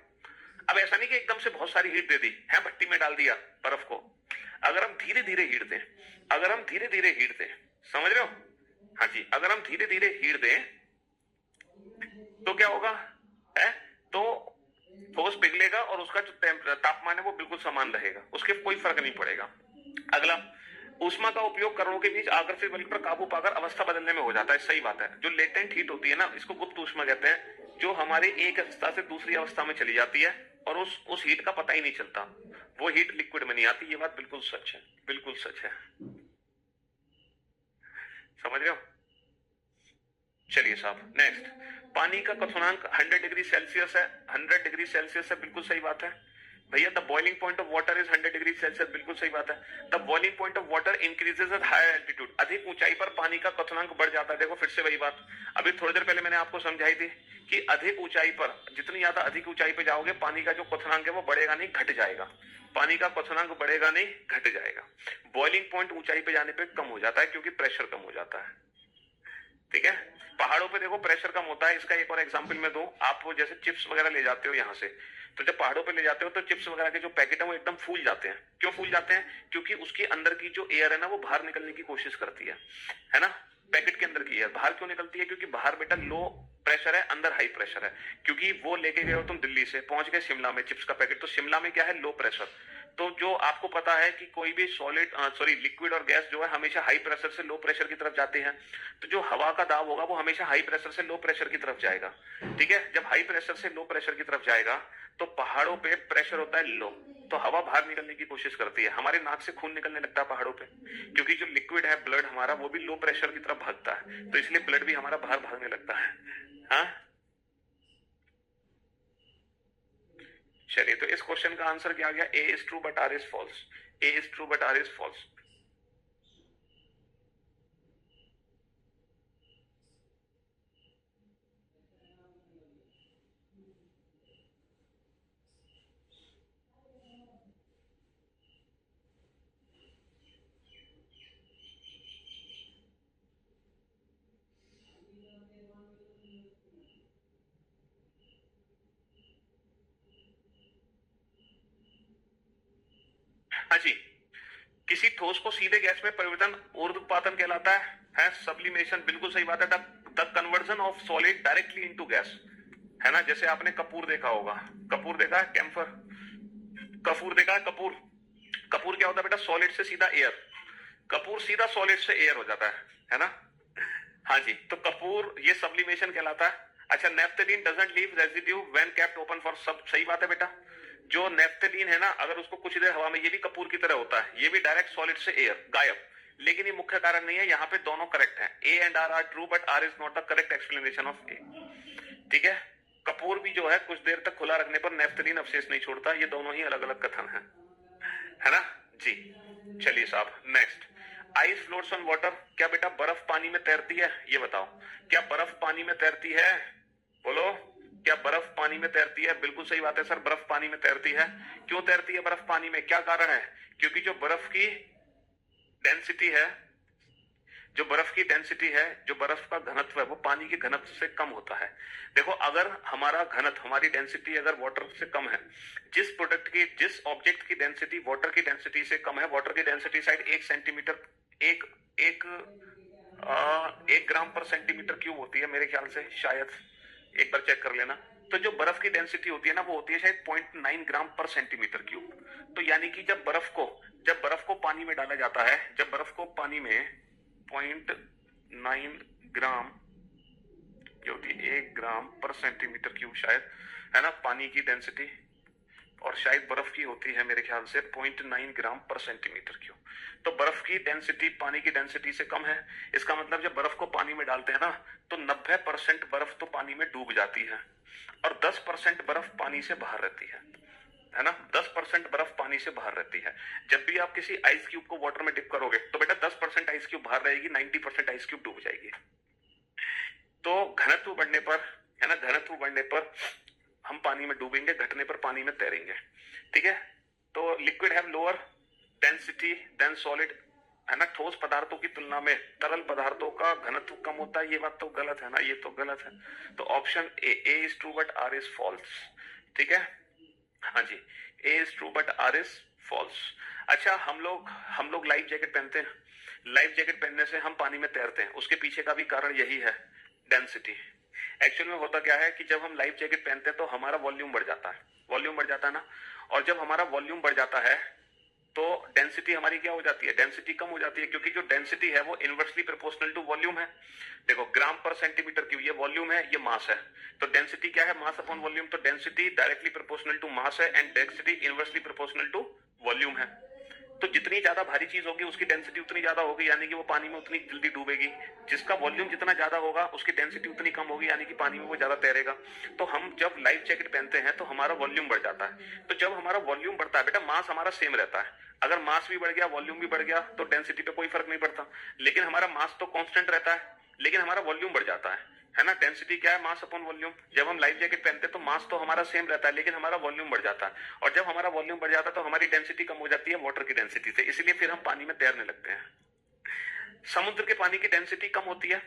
अब ऐसा नहीं कि एकदम से बहुत सारी हीट दे दी है, भट्टी में डाल दिया बर्फ को। अगर हम धीरे धीरे हीट दें, अगर हम धीरे धीरे हीट दें, समझ रहे हो? हाँ जी, अगर हम धीरे धीरे हीट दें तो क्या होगा है, तो ठोस पिघलेगा और उसका जो तापमान है वो बिल्कुल समान रहेगा, उसके कोई फर्क नहीं पड़ेगा। अगला, ऊष्मा का उपयोग कणों के बीच आकर्षित बल पर काबू पाकर अवस्था बदलने में हो जाता है। सही बात है। जो लेटेंट हीट होती है ना, इसको गुप्त ऊष्मा कहते हैं, जो हमारे एक अवस्था से दूसरी अवस्था में चली जाती है और उस हीट का पता ही नहीं चलता, वो हीट लिक्विड में नहीं आती। ये बात बिल्कुल सच है, बिल्कुल सच है। समझ रहे हो? चलिए साहब, नेक्स्ट। पानी का क्वथनांक 100 डिग्री सेल्सियस है। 100 डिग्री सेल्सियस है, बिल्कुल सही बात है भैया। The boiling point of water is 100 degree Celsius, बिल्कुल सही बात है। The boiling point of water increases at higher altitude, अधिक ऊंचाई पर पानी का क्वथनांक बढ़ जाता है। देखो फिर से वही बात अभी थोड़ी देर पहले मैंने आपको समझाई थी कि अधिक ऊंचाई पर, जितनी ज्यादा अधिक ऊंचाई पे जाओगे पानी का जो क्वथनांक है वो बढ़ेगा नहीं, घट जाएगा। पानी का क्वथनांक बढ़ेगा नहीं, घट जाएगा। बॉइलिंग पॉइंट ऊंचाई पे जाने पे कम हो जाता है क्योंकि प्रेशर कम हो जाता है। ठीक है। पहाड़ों पे देखो प्रेशर कम होता है। इसका एक और एग्जांपल मैं दूं, आप वो जैसे चिप्स वगैरह ले जाते हो यहाँ से, तो जब पहाड़ों पे ले जाते हो तो चिप्स वगैरह के जो पैकेट है वो एकदम फूल जाते हैं। क्यों फूल जाते हैं? क्योंकि उसके अंदर की जो एयर है ना वो बाहर निकलने की कोशिश करती है ना। पैकेट के अंदर की एयर बाहर क्यों निकलती है? क्योंकि बाहर बेटा लो प्रेशर है, अंदर हाई प्रेशर है। क्योंकि वो लेके गए हो तुम दिल्ली से, पहुंच गए शिमला में चिप्स का पैकेट, तो शिमला में क्या है? Low pressure. तो जो आपको पता है कि कोई भी लिक्विड और गैस जो है हमेशा हाई प्रेशर से लो प्रेशर की तरफ जाते हैं, तो जो हवा का दाब होगा वो हमेशा हाई प्रेशर से लो प्रेशर की तरफ जाएगा। ठीक है। जब हाई प्रेशर से लो प्रेशर की तरफ जाएगा तो पहाड़ों पे प्रेशर होता है लो, तो हवा बाहर निकलने की कोशिश करती है। हमारे नाक से खून निकलने लगता है पहाड़ों पे, क्योंकि जो लिक्विड है ब्लड हमारा वो भी लो प्रेशर की तरफ भागता है, तो इसलिए ब्लड भी हमारा बाहर भागने लगता है। हाँ, चलिए, तो इस क्वेश्चन का आंसर क्या आ गया? A is true but R is false. A is true but R is false. हाँ जी, किसी ठोस को सीधे गैस में परिवर्तन ऊर्ध्वपातन कहलाता है सब्लिमेशन, बिल्कुल सही बात है। The conversion of solid directly into gas, है ना। जैसे आपने कपूर देखा होगा, कपूर देखा है, कैम्फर, कपूर देखा है, कपूर। कपूर क्या होता है बेटा? सॉलिड से सीधा एयर, कपूर सीधा सॉलिड से एयर हो जाता है ना। हाँ जी, तो कपूर ये सब्लिमेशन कहलाता है। अच्छा, naphthalene doesn't leave residue when kept open for सब, सही बात है बेटा। जो नेफ्थलीन है ना, अगर उसको कुछ देर हवा में, ये भी कपूर की तरह होता है, ये भी डायरेक्ट सॉलिड से एयर गायब। लेकिन ये मुख्य कारण नहीं है, यहाँ पे दोनों करेक्ट हैं। A and R true but R is not the correct explanation of A. ठीक है। कपूर भी जो है कुछ देर तक खुला रखने पर नेफ्थलीन अवशेष नहीं छोड़ता। ये दोनों ही अलग अलग कथन है ना जी। चलिए साहब, next. Ice floats on water, क्या बेटा बर्फ पानी में तैरती है? ये बताओ, क्या बर्फ पानी में तैरती है? बोलो, क्या बर्फ पानी में तैरती है? बिल्कुल सही बात है सर, बर्फ पानी में तैरती है। क्यों तैरती है बर्फ पानी में? क्या कारण है? क्योंकि जो बर्फ की डेंसिटी है, जो बर्फ की डेंसिटी है, जो बर्फ का घनत्व है, वो पानी के घनत्व से कम होता है। देखो, अगर हमारा घनत्व, हमारी डेंसिटी अगर वाटर से कम है, जिस ऑब्जेक्ट की डेंसिटी वाटर की डेंसिटी से कम है, वाटर की डेंसिटी शायद 1 सेंटीमीटर, एक एक 1 ग्राम पर सेंटीमीटर क्यूब होती है मेरे ख्याल से, शायद एक बार चेक कर लेना। तो जो बर्फ की डेंसिटी होती है ना, वो होती है शायद 0.9 ग्राम पर सेंटीमीटर क्यूब। तो यानी कि जब बर्फ को पानी में डाला जाता है, जब बर्फ को पानी में 0.9 ग्राम, जो कि 1 ग्राम पर सेंटीमीटर क्यूब शायद, है ना, पानी की डेंसिटी, और शायद बर्फ की होती है मेरे ख्याल से 0.9 ग्राम पर सेंटीमीटर क्यूब। तो बर्फ की डेंसिटी पानी की डेंसिटी से कम है। इसका मतलब जब बर्फ को पानी में डालते हैं ना, तो 90% बर्फ तो पानी में डूब जाती है। और 10% बर्फ पानी से बाहर रहती है ना। 10% बर्फ पानी से बाहर रहती है। जब भी आप किसी आइस क्यूब को वाटर में डिप करोगे तो बेटा 10% आइस क्यूब बाहर रहेगी, 90% आइस क्यूब डूब जाएगी। तो घनत्व बढ़ने पर, है ना, घनत्व बढ़ने पर हम पानी में डूबेंगे, घटने पर पानी में तैरेंगे, ठीक है। तो liquid have lower density than solid, है ना। ठोस पदार्थों की तुलना में तरल पदार्थों का घनत्व कम होता है। ये बात तो गलत है ना, ये तो गलत है। तो option A is true but R is false, ठीक है। हाँ जी, A is true but R is false. अच्छा, हम लोग लाइफ जैकेट पहनते हैं। लाइफ जैकेट पहनने से हम पानी में तैरते हैं, उसके पीछे का भी कारण यही है, डेंसिटी। एक्चुअल में होता क्या है कि जब हम लाइफ जैकेट पहनते हैं तो हमारा वॉल्यूम बढ़ जाता है, वॉल्यूम बढ़ जाता है ना। और जब हमारा वॉल्यूम बढ़ जाता है तो डेंसिटी हमारी क्या हो जाती है, डेंसिटी कम हो जाती है, क्योंकि जो डेंसिटी है वो इनवर्सली प्रोपोर्शनल टू वॉल्यूम है। देखो, ग्राम पर सेंटीमीटर क्यूब, ये वॉल्यूम है, ये मास है। तो डेंसिटी क्या है, मास अपॉन वॉल्यूम। तो density directly proportional to mass है and density inversely proportional to volume है। तो जितनी ज्यादा भारी चीज होगी उसकी डेंसिटी उतनी ज्यादा होगी, यानी कि वो पानी में उतनी जल्दी डूबेगी। जिसका वॉल्यूम जितना ज्यादा होगा उसकी डेंसिटी उतनी कम होगी, यानी कि पानी में वो ज्यादा तैरेगा। तो हम जब लाइफ जैकेट पहनते हैं तो हमारा वॉल्यूम बढ़ जाता है। तो जब हमारा वॉल्यूम बढ़ता है बेटा, मास हमारा सेम रहता है। अगर मास भी बढ़ गया, वॉल्यूम भी बढ़ गया, तो डेंसिटी पे कोई फर्क नहीं पड़ता। लेकिन हमारा मास तो कांस्टेंट रहता है, लेकिन हमारा वॉल्यूम बढ़ जाता है ना। डेंसिटी क्या है, मास अपॉन वॉल्यूम। जब हम लाइफ जैकेट पहनते हैं तो मास तो हमारा सेम रहता है, लेकिन हमारा वॉल्यूम बढ़ जाता है। और जब हमारा वॉल्यूम बढ़ जाता है तो हमारी डेंसिटी कम हो जाती है वाटर की डेंसिटी से, इसलिए फिर हम पानी में तैरने लगते हैं। समुद्र के पानी की डेंसिटी कम होती है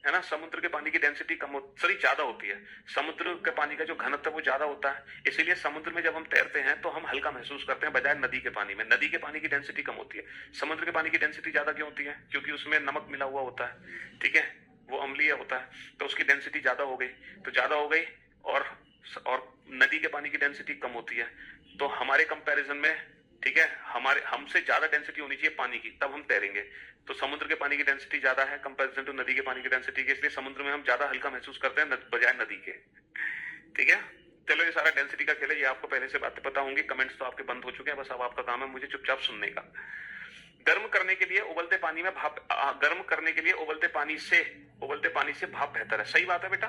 ना। समुद्र के पानी की डेंसिटी कम सॉरी ज्यादा होती है। समुद्र के पानी का जो घनत्व है वो ज्यादा होता है, इसीलिए समुद्र में जब हम तैरते हैं तो हम हल्का महसूस करते हैं, बजाय नदी के पानी में। नदी के पानी की डेंसिटी कम होती है, समुद्र के पानी की डेंसिटी ज्यादा क्यों होती है, क्योंकि उसमें नमक मिला हुआ होता है, ठीक है, वो अम्लीय होता है, तो उसकी डेंसिटी ज्यादा हो गई। तो ज्यादा हो गई, और नदी के पानी की डेंसिटी कम होती है। तो हमारे कंपैरिजन में, ठीक है, हमसे ज्यादा डेंसिटी होनी चाहिए पानी की, तब हम तैरेंगे। तो समुद्र के पानी की डेंसिटी ज्यादा है कंपैरिजन टू नदी के पानी की डेंसिटी के, इसलिए समुद्र में हम ज्यादा हल्का महसूस करते हैं बजाय नदी के, ठीक है। चलो, ये सारा डेंसिटी का खेल है, ये आपको पहले से बातें पता होंगी। कमेंट्स तो आपके बंद हो चुके हैं, बस अब आपका काम है मुझे चुपचाप सुनने का। गर्म करने के लिए उबलते पानी में भाप, गर्म करने के लिए उबलते पानी से भाप बेहतर है। सही बात है बेटा,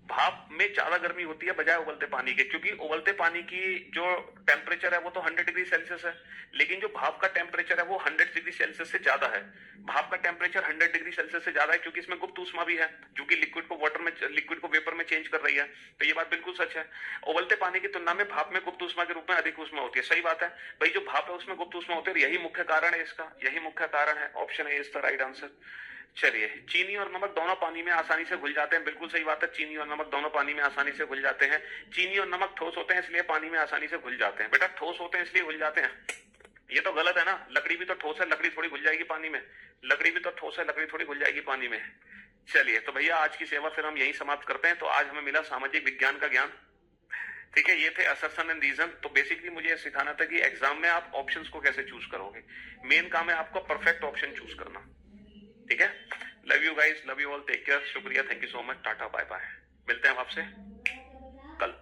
भाप में ज्यादा गर्मी होती है बजाय उबलते पानी के, क्योंकि उबलते पानी की जो टेम्परेचर है वो तो 100 डिग्री सेल्सियस है, लेकिन जो भाप का टेम्परेचर है वो 100 डिग्री सेल्सियस से ज्यादा है। भाप का टेम्परेचर 100 डिग्री सेल्सियस से ज्यादा है क्योंकि इसमें गुप्त ऊष्मा भी है, जो कि लिक्विड को वेपर में चेंज कर रही है। तो ये बात बिल्कुल सच है। उबलते पानी की तुलना में भाप में गुप्त ऊष्मा के रूप में अधिक ऊष्मा होती है। सही बात है भाई, जो भाप है उसमें गुप्त ऊष्मा होती है, यही मुख्य कारण है इसका, यही मुख्य कारण है। Option A is the right answer. चलिए, चीनी और नमक दोनों पानी में आसानी से घुल जाते हैं। बिल्कुल सही बात है, चीनी और नमक दोनों पानी में आसानी से घुल जाते हैं। चीनी और नमक ठोस होते हैं इसलिए पानी में आसानी से घुल जाते हैं। बेटा, ठोस होते हैं इसलिए घुल जाते हैं, ये तो गलत है ना। लकड़ी भी तो ठोस है, लकड़ी थोड़ी घुल जाएगी पानी में। लकड़ी भी तो ठोस है, लकड़ी थोड़ी घुल जाएगी पानी में। चलिए, तो भैया आज की सेवा फिर हम यही समाप्त करते हैं। तो आज हमें मिला सामाजिक विज्ञान का ज्ञान, ठीक है। ये थे असर्शन एंड रीजन। तो बेसिकली मुझे ये सिखाना था कि एग्जाम में आप ऑप्शंस को कैसे चूज करोगे। मेन काम है आपका परफेक्ट ऑप्शन चूज करना, ठीक है। Love you guys, love you all, take care, शुक्रिया, thank you so much, ta-ta bye bye. मिलते हैं हम आपसे कल।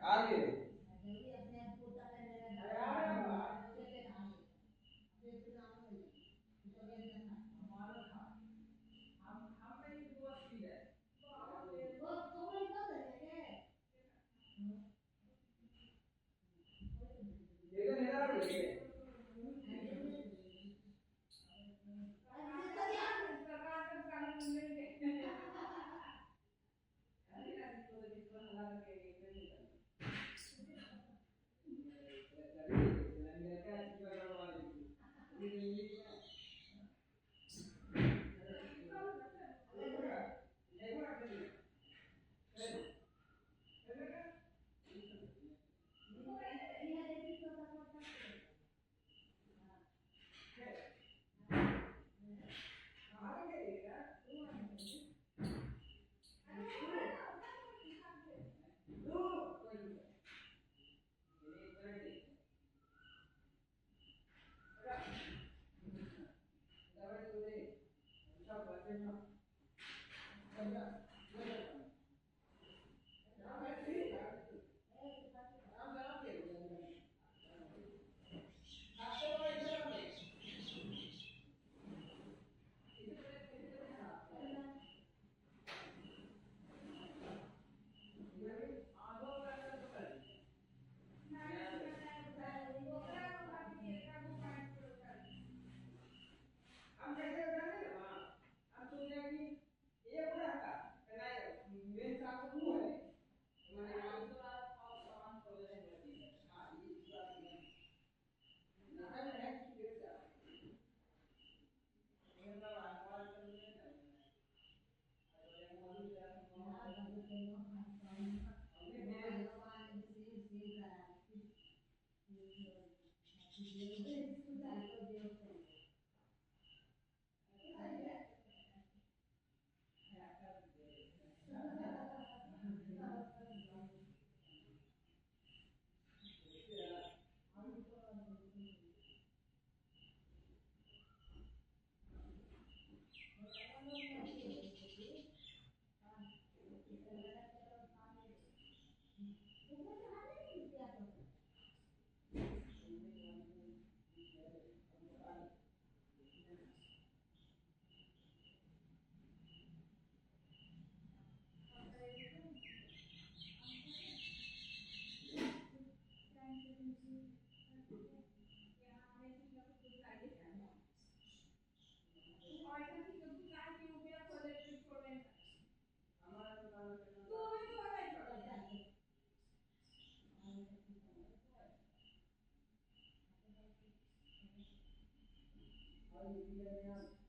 आगे और ये